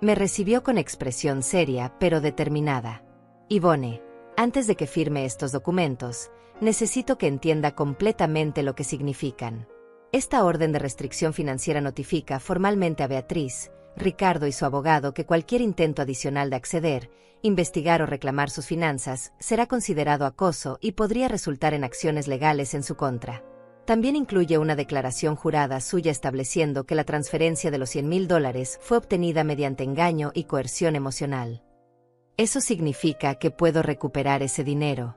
Me recibió con expresión seria pero determinada. «Ivone, antes de que firme estos documentos, necesito que entienda completamente lo que significan. Esta orden de restricción financiera notifica formalmente a Beatriz, Ricardo y su abogado que cualquier intento adicional de acceder, investigar o reclamar sus finanzas será considerado acoso y podría resultar en acciones legales en su contra. También incluye una declaración jurada suya estableciendo que la transferencia de los $100,000 fue obtenida mediante engaño y coerción emocional. Eso significa que puedo recuperar ese dinero.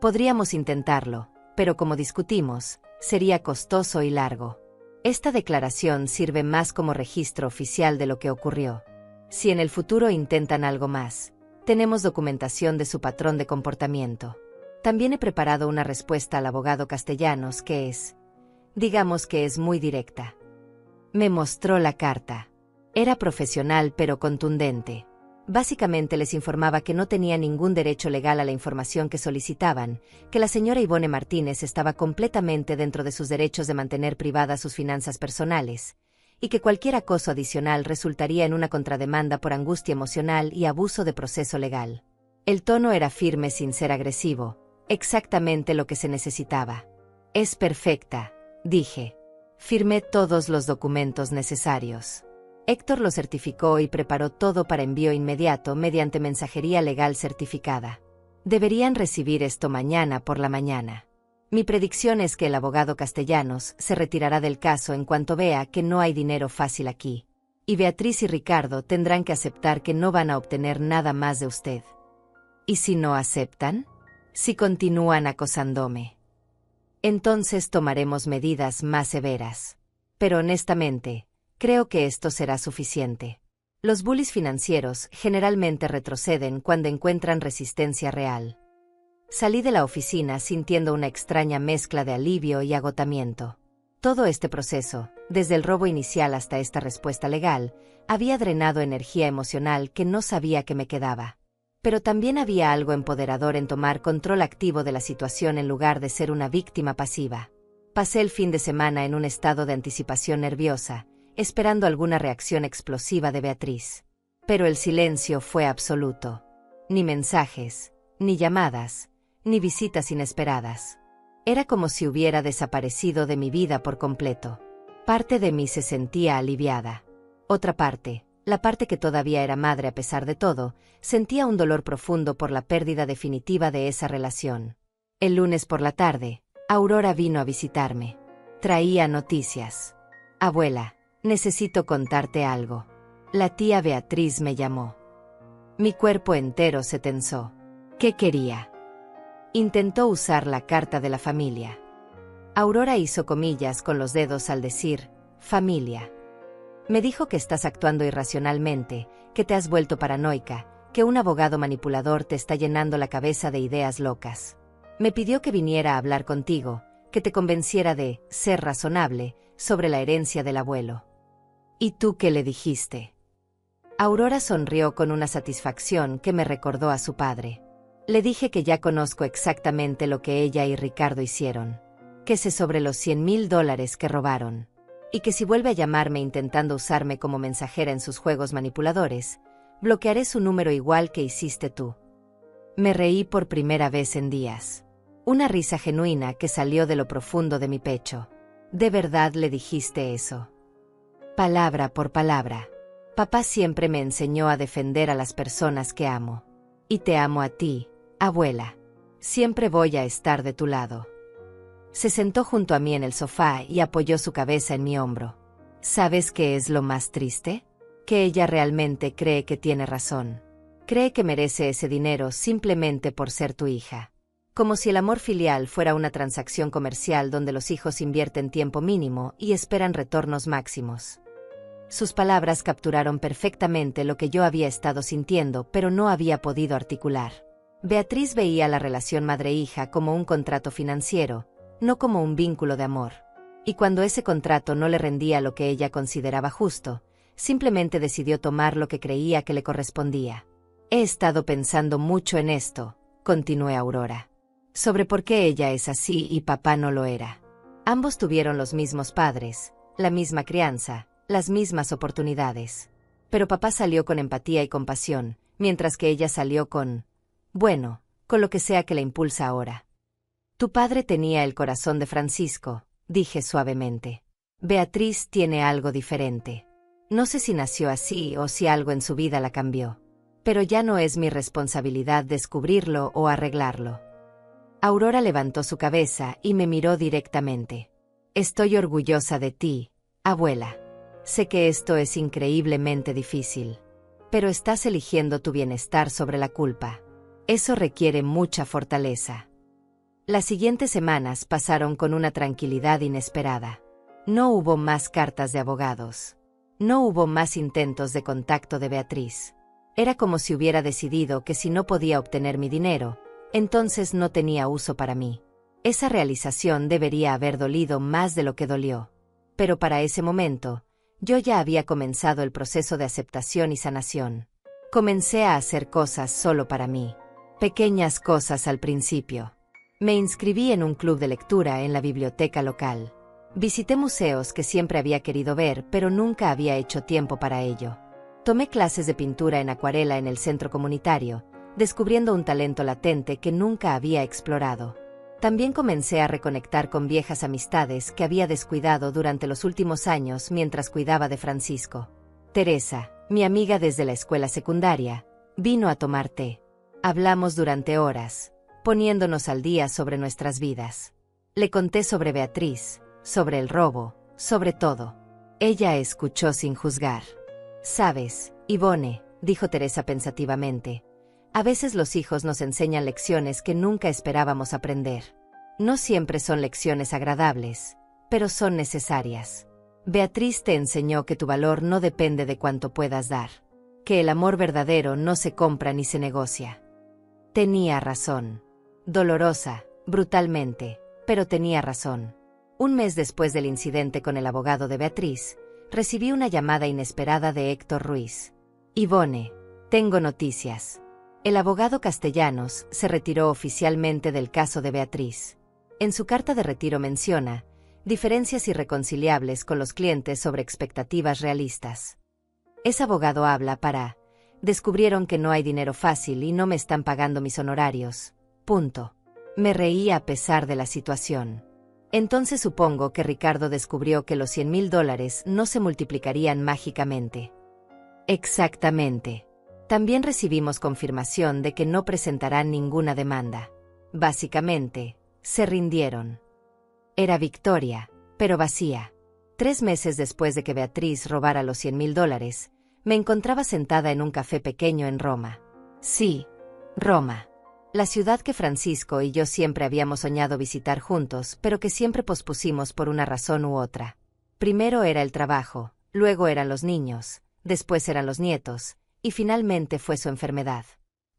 Podríamos intentarlo, pero como discutimos, sería costoso y largo. Esta declaración sirve más como registro oficial de lo que ocurrió. Si en el futuro intentan algo más, tenemos documentación de su patrón de comportamiento. También he preparado una respuesta al abogado Castellanos que digamos que es muy directa». Me mostró la carta. Era profesional pero contundente. Básicamente les informaba que no tenía ningún derecho legal a la información que solicitaban, que la señora Ivone Martínez estaba completamente dentro de sus derechos de mantener privadas sus finanzas personales, y que cualquier acoso adicional resultaría en una contrademanda por angustia emocional y abuso de proceso legal. El tono era firme sin ser agresivo, exactamente lo que se necesitaba. «Es perfecta», dije. Firmé todos los documentos necesarios. Héctor lo certificó y preparó todo para envío inmediato mediante mensajería legal certificada. Deberían recibir esto mañana por la mañana. Mi predicción es que el abogado Castellanos se retirará del caso en cuanto vea que no hay dinero fácil aquí. Y Beatriz y Ricardo tendrán que aceptar que no van a obtener nada más de usted. ¿Y si no aceptan? Si continúan acosándome. Entonces tomaremos medidas más severas. Pero honestamente, creo que esto será suficiente. Los bullies financieros generalmente retroceden cuando encuentran resistencia real. Salí de la oficina sintiendo una extraña mezcla de alivio y agotamiento. Todo este proceso, desde el robo inicial hasta esta respuesta legal, había drenado energía emocional que no sabía que me quedaba. Pero también había algo empoderador en tomar control activo de la situación en lugar de ser una víctima pasiva. Pasé el fin de semana en un estado de anticipación nerviosa, esperando alguna reacción explosiva de Beatriz. Pero el silencio fue absoluto. Ni mensajes, ni llamadas, ni visitas inesperadas. Era como si hubiera desaparecido de mi vida por completo. Parte de mí se sentía aliviada. Otra parte, la parte que todavía era madre a pesar de todo, sentía un dolor profundo por la pérdida definitiva de esa relación. El lunes por la tarde, Aurora vino a visitarme. Traía noticias. Abuela, necesito contarte algo. La tía Beatriz me llamó. Mi cuerpo entero se tensó. ¿Qué quería? Intentó usar la carta de la familia. Aurora hizo comillas con los dedos al decir, familia. Me dijo que estás actuando irracionalmente, que te has vuelto paranoica, que un abogado manipulador te está llenando la cabeza de ideas locas. Me pidió que viniera a hablar contigo, que te convenciera de ser razonable sobre la herencia del abuelo. ¿Y tú qué le dijiste? Aurora sonrió con una satisfacción que me recordó a su padre. Le dije que ya conozco exactamente lo que ella y Ricardo hicieron, que sé sobre los $100,000 que robaron, y que si vuelve a llamarme intentando usarme como mensajera en sus juegos manipuladores, bloquearé su número igual que hiciste tú. Me reí por primera vez en días. Una risa genuina que salió de lo profundo de mi pecho. ¿De verdad le dijiste eso? Palabra por palabra. Papá siempre me enseñó a defender a las personas que amo. Y te amo a ti, abuela. Siempre voy a estar de tu lado. Se sentó junto a mí en el sofá y apoyó su cabeza en mi hombro. ¿Sabes qué es lo más triste? Que ella realmente cree que tiene razón. Cree que merece ese dinero simplemente por ser tu hija. Como si el amor filial fuera una transacción comercial donde los hijos invierten tiempo mínimo y esperan retornos máximos. Sus palabras capturaron perfectamente lo que yo había estado sintiendo, pero no había podido articular. Beatriz veía la relación madre-hija como un contrato financiero, no como un vínculo de amor. Y cuando ese contrato no le rendía lo que ella consideraba justo, simplemente decidió tomar lo que creía que le correspondía. He estado pensando mucho en esto, continuó Aurora, sobre por qué ella es así y papá no lo era. Ambos tuvieron los mismos padres, la misma crianza, las mismas oportunidades. Pero papá salió con empatía y compasión, mientras que ella salió con lo que sea que la impulsa ahora. Tu padre tenía el corazón de Francisco, dije suavemente. Beatriz tiene algo diferente. No sé si nació así o si algo en su vida la cambió. Pero ya no es mi responsabilidad descubrirlo o arreglarlo. Aurora levantó su cabeza y me miró directamente. Estoy orgullosa de ti, abuela. Sé que esto es increíblemente difícil. Pero estás eligiendo tu bienestar sobre la culpa. Eso requiere mucha fortaleza. Las siguientes semanas pasaron con una tranquilidad inesperada. No hubo más cartas de abogados. No hubo más intentos de contacto de Beatriz. Era como si hubiera decidido que si no podía obtener mi dinero, entonces no tenía uso para mí. Esa realización debería haber dolido más de lo que dolió. Pero para ese momento, yo ya había comenzado el proceso de aceptación y sanación. Comencé a hacer cosas solo para mí. Pequeñas cosas al principio. Me inscribí en un club de lectura en la biblioteca local. Visité museos que siempre había querido ver, pero nunca había hecho tiempo para ello. Tomé clases de pintura en acuarela en el centro comunitario, descubriendo un talento latente que nunca había explorado. También comencé a reconectar con viejas amistades que había descuidado durante los últimos años mientras cuidaba de Francisco. Teresa, mi amiga desde la escuela secundaria, vino a tomar té. Hablamos durante horas, poniéndonos al día sobre nuestras vidas. Le conté sobre Beatriz, sobre el robo, sobre todo. Ella escuchó sin juzgar. Sabes, Ivone, dijo Teresa pensativamente, a veces los hijos nos enseñan lecciones que nunca esperábamos aprender. No siempre son lecciones agradables, pero son necesarias. Beatriz te enseñó que tu valor no depende de cuánto puedas dar, que el amor verdadero no se compra ni se negocia. Tenía razón. Dolorosa, brutalmente, pero tenía razón. Un mes después del incidente con el abogado de Beatriz, recibí una llamada inesperada de Héctor Ruiz. Ivone, tengo noticias. El abogado Castellanos se retiró oficialmente del caso de Beatriz. En su carta de retiro menciona diferencias irreconciliables con los clientes sobre expectativas realistas. Ese abogado habla para... Descubrieron que no hay dinero fácil y no me están pagando mis honorarios. Punto. Me reí a pesar de la situación. Entonces supongo que Ricardo descubrió que los $100,000 no se multiplicarían mágicamente. Exactamente. También recibimos confirmación de que no presentarán ninguna demanda. Básicamente, se rindieron. Era victoria, pero vacía. 3 meses después de que Beatriz robara los $100,000, me encontraba sentada en un café pequeño en Roma. Sí, Roma. La ciudad que Francisco y yo siempre habíamos soñado visitar juntos, pero que siempre pospusimos por una razón u otra. Primero era el trabajo, luego eran los niños, después eran los nietos, y finalmente fue su enfermedad.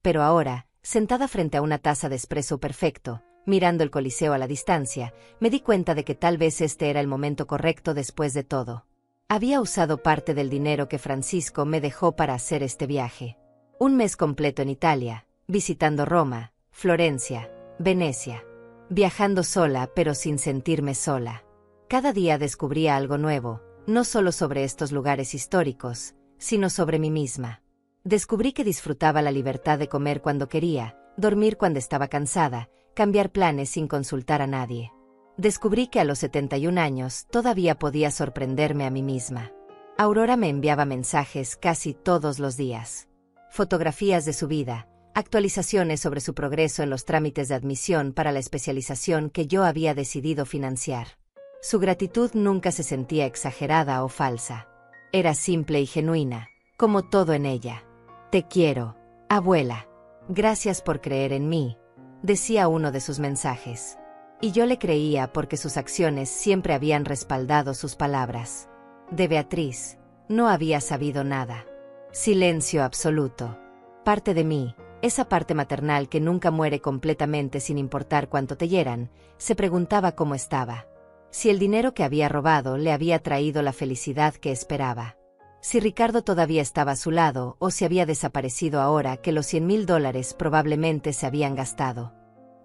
Pero ahora, sentada frente a una taza de espresso perfecto, mirando el Coliseo a la distancia, me di cuenta de que tal vez este era el momento correcto después de todo. Había usado parte del dinero que Francisco me dejó para hacer este viaje. Un mes completo en Italia, visitando Roma, Florencia, Venecia. Viajando sola pero sin sentirme sola. Cada día descubría algo nuevo, no solo sobre estos lugares históricos, sino sobre mí misma. Descubrí que disfrutaba la libertad de comer cuando quería, dormir cuando estaba cansada, cambiar planes sin consultar a nadie. Descubrí que a los 71 años todavía podía sorprenderme a mí misma. Aurora me enviaba mensajes casi todos los días. Fotografías de su vida, actualizaciones sobre su progreso en los trámites de admisión para la especialización que yo había decidido financiar. Su gratitud nunca se sentía exagerada o falsa. Era simple y genuina, como todo en ella. Te quiero, abuela. Gracias por creer en mí, decía uno de sus mensajes. Y yo le creía porque sus acciones siempre habían respaldado sus palabras. De Beatriz, no había sabido nada. Silencio absoluto. Parte de mí, esa parte maternal que nunca muere completamente sin importar cuánto te hieran, se preguntaba cómo estaba. Si el dinero que había robado le había traído la felicidad que esperaba. Si Ricardo todavía estaba a su lado o si había desaparecido ahora que los $100,000 probablemente se habían gastado.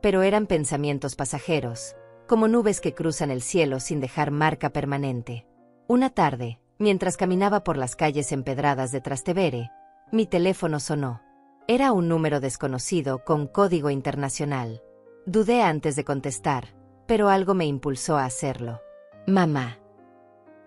Pero eran pensamientos pasajeros, como nubes que cruzan el cielo sin dejar marca permanente. Una tarde, mientras caminaba por las calles empedradas de Trastevere, mi teléfono sonó. Era un número desconocido con código internacional. Dudé antes de contestar, pero algo me impulsó a hacerlo. Mamá.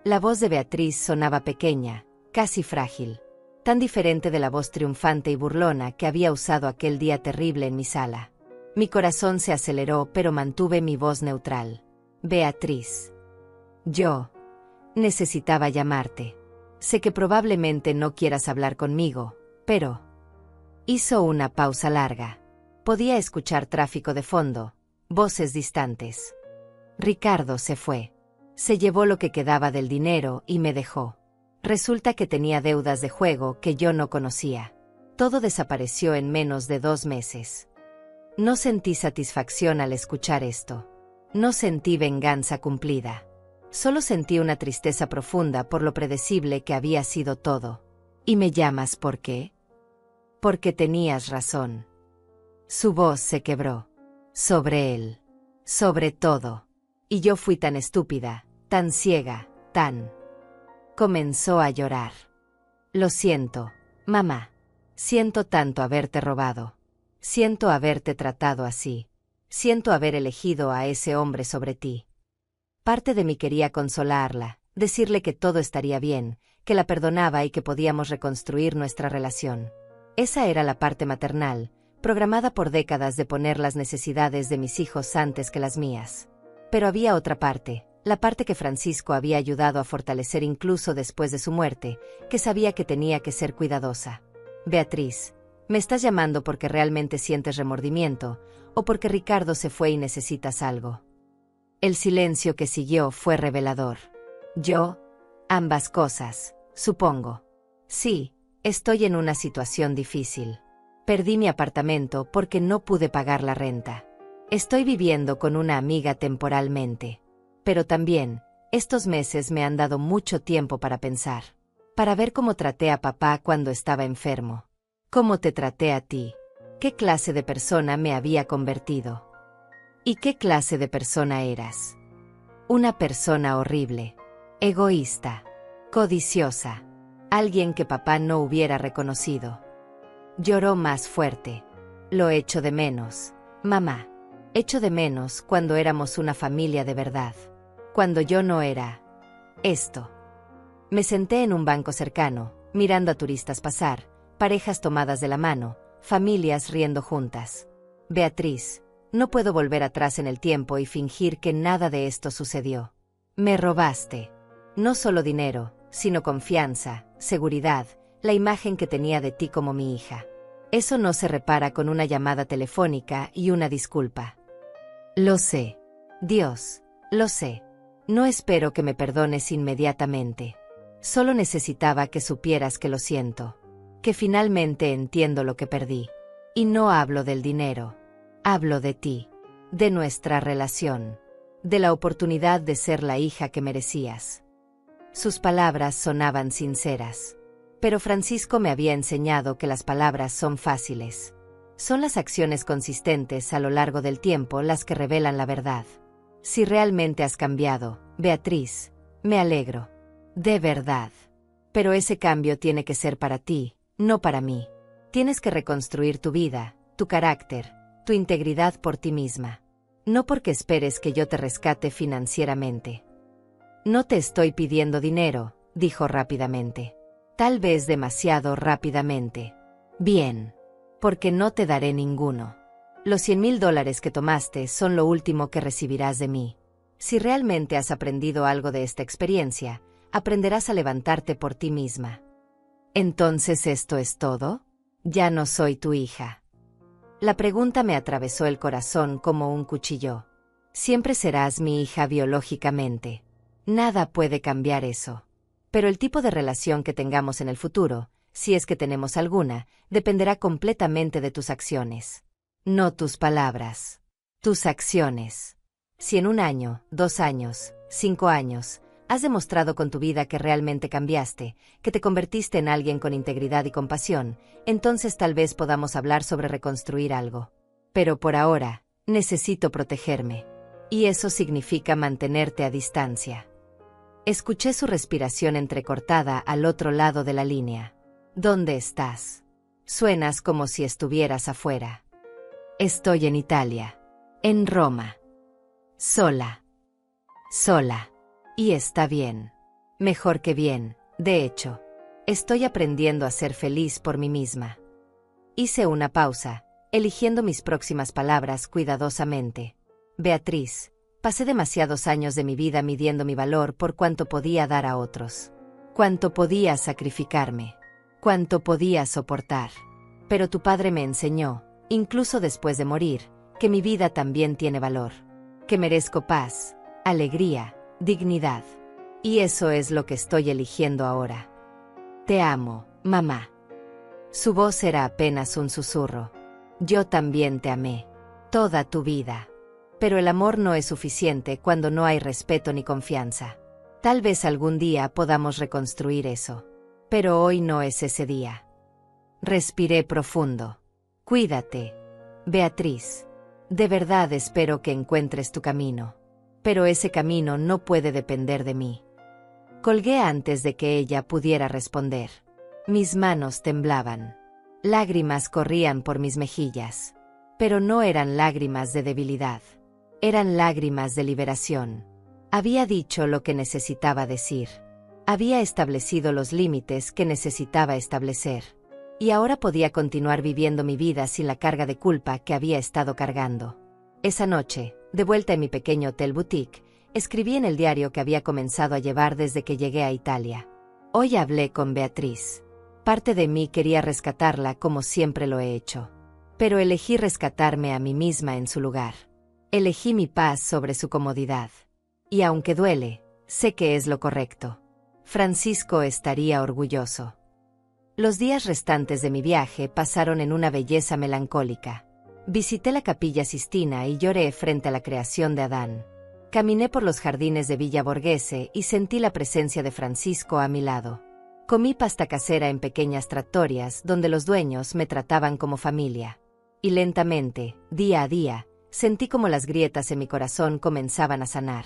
La voz de Beatriz sonaba pequeña, casi frágil, tan diferente de la voz triunfante y burlona que había usado aquel día terrible en mi sala. Mi corazón se aceleró, pero mantuve mi voz neutral. Beatriz. Yo necesitaba llamarte. Sé que probablemente no quieras hablar conmigo, pero... Hizo una pausa larga. Podía escuchar tráfico de fondo, voces distantes. Ricardo se fue. Se llevó lo que quedaba del dinero y me dejó. Resulta que tenía deudas de juego que yo no conocía. Todo desapareció en menos de 2 meses. No sentí satisfacción al escuchar esto. No sentí venganza cumplida. Solo sentí una tristeza profunda por lo predecible que había sido todo. ¿Y me llamas por qué? Porque tenías razón. Su voz se quebró. Sobre él. Sobre todo. Y yo fui tan estúpida, tan ciega, tan... Comenzó a llorar. Lo siento, mamá. Siento tanto haberte robado. Siento haberte tratado así. Siento haber elegido a ese hombre sobre ti. Parte de mí quería consolarla, decirle que todo estaría bien, que la perdonaba y que podíamos reconstruir nuestra relación. Esa era la parte maternal, programada por décadas de poner las necesidades de mis hijos antes que las mías. Pero había otra parte, la parte que Francisco había ayudado a fortalecer incluso después de su muerte, que sabía que tenía que ser cuidadosa. Beatriz, ¿me estás llamando porque realmente sientes remordimiento, o porque Ricardo se fue y necesitas algo? El silencio que siguió fue revelador. Yo, ambas cosas, supongo. Sí, estoy en una situación difícil. Perdí mi apartamento porque no pude pagar la renta. Estoy viviendo con una amiga temporalmente. Pero también, estos meses me han dado mucho tiempo para pensar. Para ver cómo traté a papá cuando estaba enfermo. Cómo te traté a ti. ¿Qué clase de persona me había convertido? ¿Y qué clase de persona eras? Una persona horrible. Egoísta. Codiciosa. Alguien que papá no hubiera reconocido. Lloró más fuerte. Lo echo de menos, mamá. Echo de menos cuando éramos una familia de verdad. Cuando yo no era esto. Me senté en un banco cercano, mirando a turistas pasar, parejas tomadas de la mano, familias riendo juntas. Beatriz, no puedo volver atrás en el tiempo y fingir que nada de esto sucedió. Me robaste. No solo dinero, sino confianza, seguridad, la imagen que tenía de ti como mi hija. Eso no se repara con una llamada telefónica y una disculpa. Lo sé. Dios, lo sé. No espero que me perdones inmediatamente. Solo necesitaba que supieras que lo siento. Que finalmente entiendo lo que perdí. Y no hablo del dinero. Hablo de ti. De nuestra relación. De la oportunidad de ser la hija que merecías. Sus palabras sonaban sinceras. Pero Francisco me había enseñado que las palabras son fáciles. Son las acciones consistentes a lo largo del tiempo las que revelan la verdad. Si realmente has cambiado, Beatriz, me alegro. De verdad. Pero ese cambio tiene que ser para ti, no para mí. Tienes que reconstruir tu vida, tu carácter, tu integridad por ti misma. No porque esperes que yo te rescate financieramente. No te estoy pidiendo dinero, dijo rápidamente. Tal vez demasiado rápidamente. Bien. Porque no te daré ninguno. Los $100,000 que tomaste son lo último que recibirás de mí. Si realmente has aprendido algo de esta experiencia, aprenderás a levantarte por ti misma. ¿Entonces esto es todo? Ya no soy tu hija. La pregunta me atravesó el corazón como un cuchillo. Siempre serás mi hija biológicamente. Nada puede cambiar eso. Pero el tipo de relación que tengamos en el futuro, si es que tenemos alguna, dependerá completamente de tus acciones. No tus palabras. Tus acciones. Si en 1 año, 2 años, 5 años, has demostrado con tu vida que realmente cambiaste, que te convertiste en alguien con integridad y compasión, entonces tal vez podamos hablar sobre reconstruir algo. Pero por ahora, necesito protegerme. Y eso significa mantenerte a distancia. Escuché su respiración entrecortada al otro lado de la línea. ¿Dónde estás? Suenas como si estuvieras afuera. Estoy en Italia. En Roma. Sola. Sola. Y está bien. Mejor que bien, de hecho. Estoy aprendiendo a ser feliz por mí misma. Hice una pausa, eligiendo mis próximas palabras cuidadosamente. Beatriz, pasé demasiados años de mi vida midiendo mi valor por cuánto podía dar a otros. Cuánto podía sacrificarme. Cuánto podía soportar. Pero tu padre me enseñó, incluso después de morir, que mi vida también tiene valor. Que merezco paz, alegría, dignidad. Y eso es lo que estoy eligiendo ahora. Te amo, mamá. Su voz era apenas un susurro. Yo también te amé. Toda tu vida. Pero el amor no es suficiente cuando no hay respeto ni confianza. Tal vez algún día podamos reconstruir eso. Pero hoy no es ese día. Respiré profundo. Cuídate, Beatriz. De verdad espero que encuentres tu camino. Pero ese camino no puede depender de mí. Colgué antes de que ella pudiera responder. Mis manos temblaban. Lágrimas corrían por mis mejillas. Pero no eran lágrimas de debilidad. Eran lágrimas de liberación. Había dicho lo que necesitaba decir. Había establecido los límites que necesitaba establecer. Y ahora podía continuar viviendo mi vida sin la carga de culpa que había estado cargando. Esa noche, de vuelta en mi pequeño hotel boutique, escribí en el diario que había comenzado a llevar desde que llegué a Italia. Hoy hablé con Beatriz. Parte de mí quería rescatarla como siempre lo he hecho. Pero elegí rescatarme a mí misma en su lugar. Elegí mi paz sobre su comodidad. Y aunque duele, sé que es lo correcto. Francisco estaría orgulloso. Los días restantes de mi viaje pasaron en una belleza melancólica. Visité la Capilla Sistina y lloré frente a la creación de Adán. Caminé por los jardines de Villa Borghese y sentí la presencia de Francisco a mi lado. Comí pasta casera en pequeñas trattorias donde los dueños me trataban como familia. Y lentamente, día a día, sentí como las grietas en mi corazón comenzaban a sanar.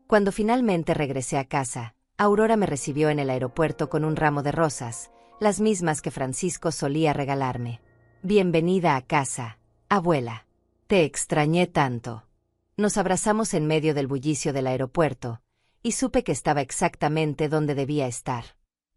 Cuando finalmente regresé a casa, Aurora me recibió en el aeropuerto con un ramo de rosas, las mismas que Francisco solía regalarme. Bienvenida a casa, abuela. Te extrañé tanto. Nos abrazamos en medio del bullicio del aeropuerto, y supe que estaba exactamente donde debía estar.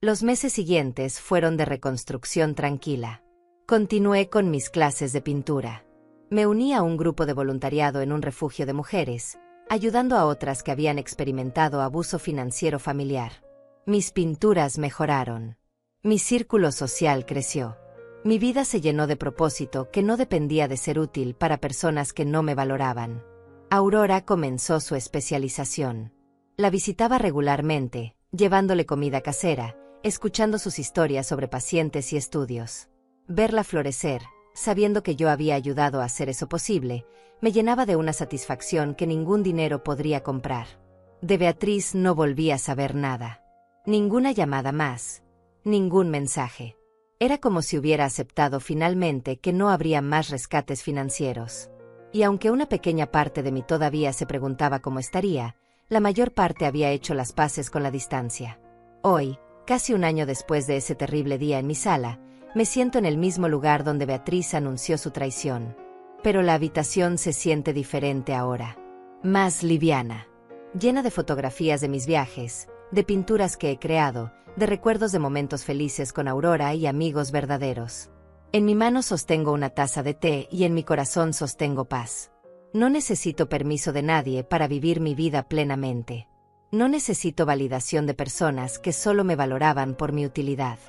Los meses siguientes fueron de reconstrucción tranquila. Continué con mis clases de pintura. Me uní a un grupo de voluntariado en un refugio de mujeres, ayudando a otras que habían experimentado abuso financiero familiar. Mis pinturas mejoraron. Mi círculo social creció. Mi vida se llenó de propósito que no dependía de ser útil para personas que no me valoraban. Aurora comenzó su especialización. La visitaba regularmente, llevándole comida casera, escuchando sus historias sobre pacientes y estudios. Verla florecer, sabiendo que yo había ayudado a hacer eso posible, me llenaba de una satisfacción que ningún dinero podría comprar. De Beatriz no volví a saber nada. Ninguna llamada más. Ningún mensaje. Era como si hubiera aceptado finalmente que no habría más rescates financieros. Y aunque una pequeña parte de mí todavía se preguntaba cómo estaría, la mayor parte había hecho las paces con la distancia. Hoy, casi un año después de ese terrible día en mi sala, me siento en el mismo lugar donde Beatriz anunció su traición. Pero la habitación se siente diferente ahora. Más liviana. Llena de fotografías de mis viajes, de pinturas que he creado, de recuerdos de momentos felices con Aurora y amigos verdaderos. En mi mano sostengo una taza de té y en mi corazón sostengo paz. No necesito permiso de nadie para vivir mi vida plenamente. No necesito validación de personas que solo me valoraban por mi utilidad.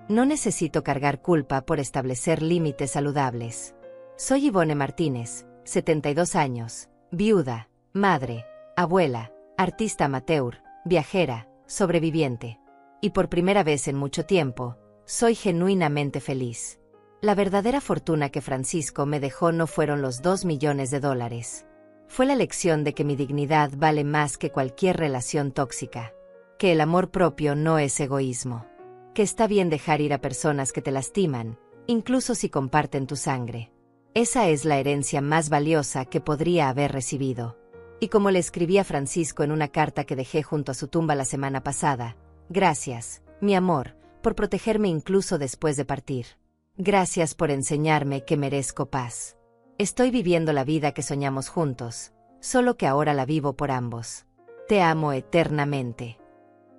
No necesito cargar culpa por establecer límites saludables. Soy Ivone Martínez, 72 años, viuda, madre, abuela, artista amateur, viajera, sobreviviente. Y por primera vez en mucho tiempo, soy genuinamente feliz. La verdadera fortuna que Francisco me dejó no fueron los $2 millones. Fue la lección de que mi dignidad vale más que cualquier relación tóxica. Que el amor propio no es egoísmo. Que está bien dejar ir a personas que te lastiman, incluso si comparten tu sangre. Esa es la herencia más valiosa que podría haber recibido. Y como le escribí a Francisco en una carta que dejé junto a su tumba la semana pasada, gracias, mi amor, por protegerme incluso después de partir. Gracias por enseñarme que merezco paz. Estoy viviendo la vida que soñamos juntos, solo que ahora la vivo por ambos. Te amo eternamente.